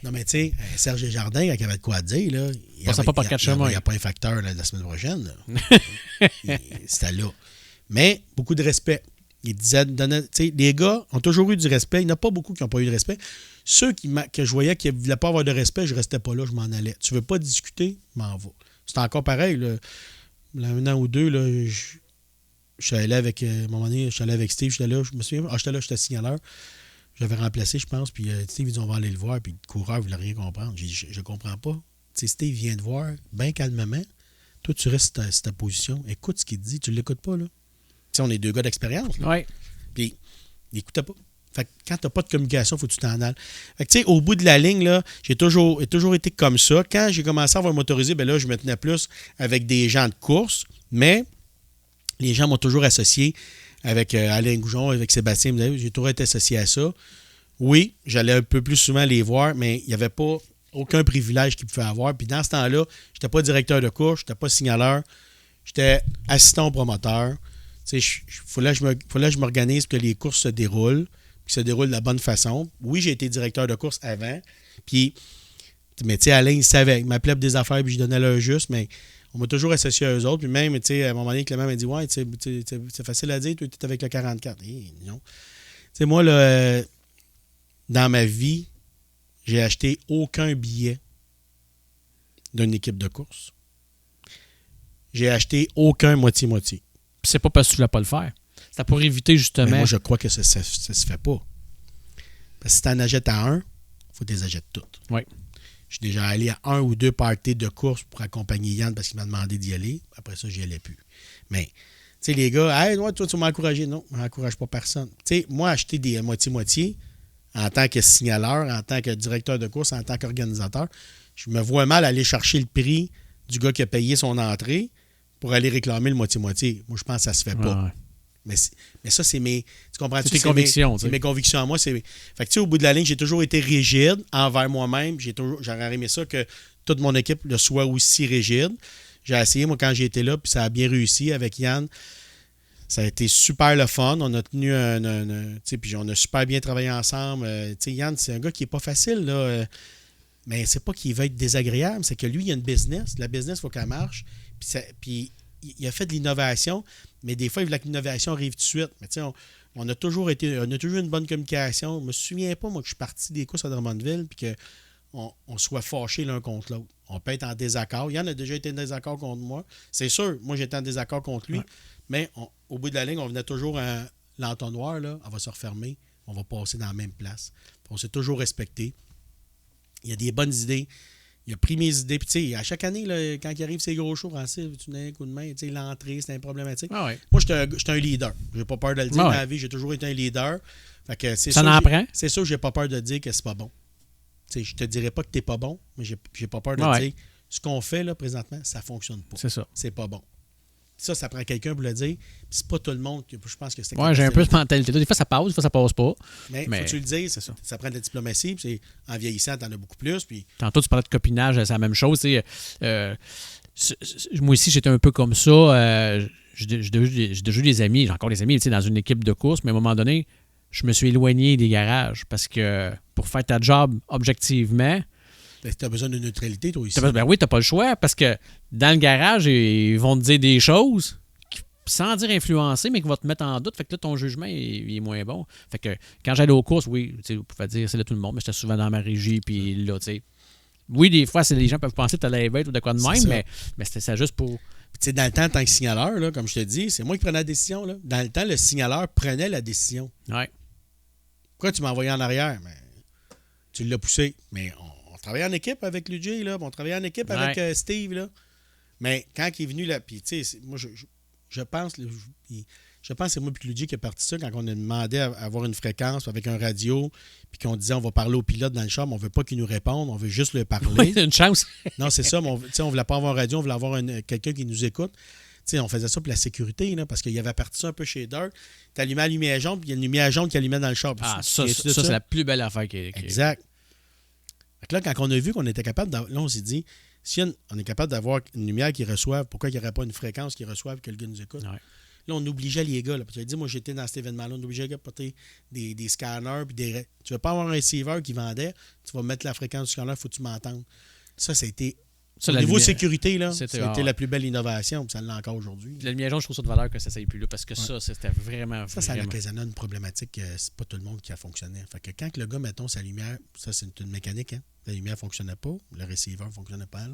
Speaker 3: Non, mais tu sais, Serge Desjardins, quand il avait de quoi dire, là, il n'y a pas un facteur là, la semaine prochaine. C'était là. Mais beaucoup de respect. Il disait, les gars ont toujours eu du respect. Il n'y en a pas beaucoup qui n'ont pas eu de respect. Ceux que je voyais qui ne voulaient pas avoir de respect, je ne restais pas là, je m'en allais. Tu ne veux pas discuter, je m'en vais. C'est encore pareil. Là. Un an ou deux, là, je suis allé avec, à un moment donné, je suis allé avec Steve, j'étais là, je me souviens, j'étais signaleur. J'avais remplacé, je pense, puis Steve, ils dit, on va aller le voir, puis le coureur ne voulait rien comprendre. J'ai dit, je ne comprends pas. T'sais, Steve vient te voir, bien calmement. Toi, tu restes sur ta position. Écoute ce qu'il te dit, tu ne l'écoutes pas, là. T'sais, on est deux gars d'expérience.
Speaker 1: Oui.
Speaker 3: Puis, il n'écoutait pas. Fait que quand tu n'as pas de communication, il faut que tu t'en ailles. Fait que, tu sais, au bout de la ligne, là, j'ai toujours été comme ça. Quand j'ai commencé à avoir motorisé, ben là, je me tenais plus avec des gens de course, mais les gens m'ont toujours associé avec Alain Goujon, avec Sébastien. J'ai toujours été associé à ça. Oui, j'allais un peu plus souvent les voir, mais il n'y avait pas aucun privilège qu'ils pouvaient avoir. Puis dans ce temps-là, je n'étais pas directeur de course, je n'étais pas signaleur, j'étais assistant au promoteur. Il fallait que je m'organise pour que les courses se déroulent, puis se déroulent de la bonne façon. Oui, j'ai été directeur de course avant, puis, mais tu sais, Alain, il savait, il m'appelait pour des affaires, puis je donnais leur juste, mais on m'a toujours associé à eux autres. Puis même, tu sais, à un moment donné, Clément m'a dit, ouais, c'est facile à dire, toi, tu es avec le 44. Non. Tu sais, moi, là, dans ma vie, j'ai acheté aucun billet d'une équipe de course. J'ai acheté aucun moitié-moitié.
Speaker 1: Puis c'est pas parce que tu ne voulais pas le faire. C'est pour éviter justement...
Speaker 3: Mais moi, je crois que ça se fait pas. Parce que si tu en achètes à un, il faut que tu les achètes toutes.
Speaker 1: Oui.
Speaker 3: Je suis déjà allé à 1 ou 2 parties de course pour accompagner Yann parce qu'il m'a demandé d'y aller. Après ça, j'y allais plus. Mais, tu sais, les gars, hey, ouais, toi, tu m'as encouragé. Non, je n'encourage pas personne. Tu sais, moi, acheter des moitié-moitié en tant que signaleur, en tant que directeur de course, en tant qu'organisateur, je me vois mal aller chercher le prix du gars qui a payé son entrée pour aller réclamer le moitié-moitié. Moi, je pense que ça se fait pas. Ouais. Mais ça, c'est mes... Tu comprends-tu?
Speaker 1: C'est tes convictions.
Speaker 3: C'est mes convictions à moi. Fait que, tu sais, au bout de la ligne, j'ai toujours été rigide envers moi-même. J'aurais aimé ça que toute mon équipe le soit aussi rigide. J'ai essayé, moi, quand j'ai été là, puis ça a bien réussi avec Yann. Ça a été super le fun. On a tenu tu sais, puis on a super bien travaillé ensemble. Tu sais, Yann, c'est un gars qui n'est pas facile, là. Mais c'est pas qu'il veut être désagréable, c'est que lui, il a une business. La business, il faut qu'elle marche. Puis il a fait de l'innovation, mais des fois, il voulait que l'innovation arrive tout de suite. Mais tu sais, on a toujours une bonne communication. Je me souviens pas, moi, que je suis parti des courses à Drummondville puis qu'on soit fâchés l'un contre l'autre. On peut être en désaccord. Yann a déjà été en désaccord contre moi. C'est sûr, moi, j'étais en désaccord contre lui. Ouais. Mais au bout de la ligne, on venait toujours à l'entonnoir, là, on va se refermer, on va passer dans la même place. On s'est toujours respecté. Il y a des bonnes idées. Il a pris mes idées. Puis, tu sais, à chaque année, là, quand il arrive ces gros shows, Francis, tu donnes un coup de main, tu sais, l'entrée, c'est un problématique.
Speaker 1: Ah ouais.
Speaker 3: Moi, j'étais un leader. J'ai pas peur de le dire dans la vie. J'ai toujours été un leader. Fait que c'est
Speaker 1: ça en prend.
Speaker 3: C'est sûr que j'ai pas peur de dire que c'est pas bon. Tu sais, je te dirais pas que t'es pas bon, mais j'ai pas peur de dire ce qu'on fait, là, présentement, ça fonctionne pas.
Speaker 1: C'est ça.
Speaker 3: C'est pas bon. Ça prend quelqu'un pour le dire. Puis c'est pas tout le monde que je pense que c'est.
Speaker 1: Ouais, j'ai un peu cette mentalité-là. Des fois, ça passe, des fois, ça passe pas.
Speaker 3: Mais faut que tu le dises, ça prend de la diplomatie. Puis en vieillissant, t'en as beaucoup plus. Puis...
Speaker 1: Tantôt, tu parlais de copinage, c'est la même chose. Moi aussi, j'étais un peu comme ça. J'ai déjà eu des amis, j'ai encore des amis dans une équipe de course, mais à un moment donné, je me suis éloigné des garages parce que pour faire ta job objectivement,
Speaker 3: tu as besoin de neutralité, toi, ici.
Speaker 1: Ben oui, tu n'as pas le choix parce que dans le garage, ils vont te dire des choses sans dire influencer, mais qui vont te mettre en doute. Fait que là, ton jugement il est moins bon. Fait que quand j'allais aux courses, oui, vous pouvez dire c'est là tout le monde, mais j'étais souvent dans ma régie, puis là, tu sais. Oui, des fois, les gens peuvent penser que tu allais être ou de quoi de même, mais c'était ça juste pour.
Speaker 3: Tu sais, dans le temps, en tant que signaleur, là, comme je te dis, c'est moi qui prenais la décision. Là. Dans le temps, le signaleur prenait la décision.
Speaker 1: Ouais.
Speaker 3: Pourquoi tu m'as envoyé en arrière? Mais tu l'as poussé. Mais on travaillait en équipe avec Luigi, là. On travaillait en équipe avec Steve. Là. Mais quand il est venu là, puis tu sais, moi, je pense que c'est moi et Luigi qui est parti ça quand on a demandé à avoir une fréquence avec un radio, puis qu'on disait on va parler au pilote dans le char, mais on veut pas qu'il nous réponde, on veut juste le parler.
Speaker 1: Oui, une chance.
Speaker 3: Non, c'est ça, mais on voulait pas avoir un radio, on voulait avoir quelqu'un qui nous écoute. T'sais, on faisait ça pour la sécurité, là, parce qu'il y avait parti ça un peu chez Dirt. Tu allumais la lumière jaune, puis il y a une lumière jaune qui allumait dans le char.
Speaker 1: Ah, ça c'est la plus belle affaire qui est.
Speaker 3: Exact. Fait que là, quand on a vu qu'on était capable, là, on s'est dit, si on est capable d'avoir une lumière qui reçoive, pourquoi il n'y aurait pas une fréquence qui reçoive que le gars nous écoute? Ouais. Là, on obligeait les gars. Là, parce que dit, moi, j'étais dans cet événement-là, on obligeait les gars à porter des scanners. Puis tu ne veux pas avoir un receiver qui vendait, tu vas mettre la fréquence du scanner, il faut que tu m'entendes. Ça a été. Au niveau sécurité, là, ça a été la plus belle innovation, puis ça l'est encore aujourd'hui.
Speaker 1: La lumière jaune, je trouve ça de valeur que ça ne s'aille plus là, parce que ça, c'était vraiment.
Speaker 3: Ça a occasionné une problématique que c'est pas tout le monde qui a fonctionné. Fait que quand le gars, mettons, sa lumière, ça, c'est une mécanique, hein? La lumière ne fonctionnait pas, le receiver ne fonctionnait pas,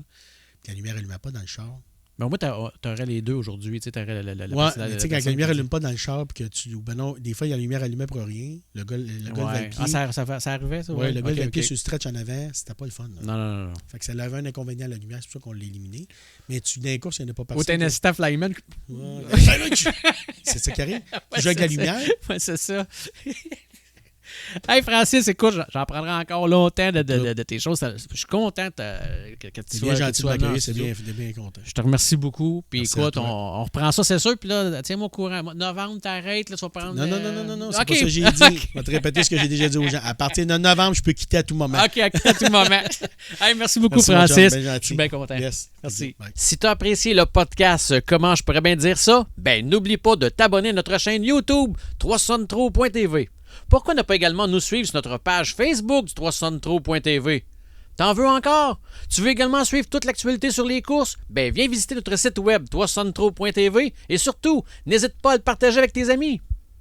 Speaker 3: puis la lumière n'allumait pas dans le char.
Speaker 1: Mais au moins, tu aurais les deux aujourd'hui. Tu sais,
Speaker 3: quand la lumière n'allume pas dans le char, puis que tu. Ben non, des fois, la lumière allumait pour rien. Le gars levait le pied.
Speaker 1: Ça arrivait, ça?
Speaker 3: Oui, le gars levait le pied sur le stretch en avant. C'était pas le fun. Là.
Speaker 1: Non.
Speaker 3: Fait que ça avait un inconvénient à la lumière, c'est pour ça qu'on l'a éliminé. Mais dans les courses, il n'y en a pas passé.
Speaker 1: Ou t'as un assistant flyman.
Speaker 3: C'est ça qui arrive. Tu joues avec la lumière.
Speaker 1: Oui, c'est ça. Hey Francis, écoute, j'en prendrai encore longtemps de tes choses. Je suis content que tu sois.
Speaker 3: Bien gentil de m'accueillir, c'est bien content.
Speaker 1: Je te remercie beaucoup. Puis écoute, on reprend ça, c'est sûr. Puis là, tiens-moi au courant. Novembre, t'arrêtes, là, tu vas prendre.
Speaker 3: Non. C'est pas ça que j'ai dit. Je vais te répéter ce que j'ai déjà dit aux gens. À partir de novembre, je peux quitter à tout moment.
Speaker 1: OK, à tout moment. Hey, merci beaucoup, Francis. Je suis bien content.
Speaker 3: Yes.
Speaker 1: Merci.
Speaker 2: Bye. Si tu as apprécié le podcast Comment je pourrais bien dire ça, ben n'oublie pas de t'abonner à notre chaîne YouTube 3sonnetrou.tv. Pourquoi ne pas également nous suivre sur notre page Facebook du 3sonnetrou.tv? T'en veux encore? Tu veux également suivre toute l'actualité sur les courses? Ben viens visiter notre site web 3sonnetrou.tv et surtout, n'hésite pas à le partager avec tes amis.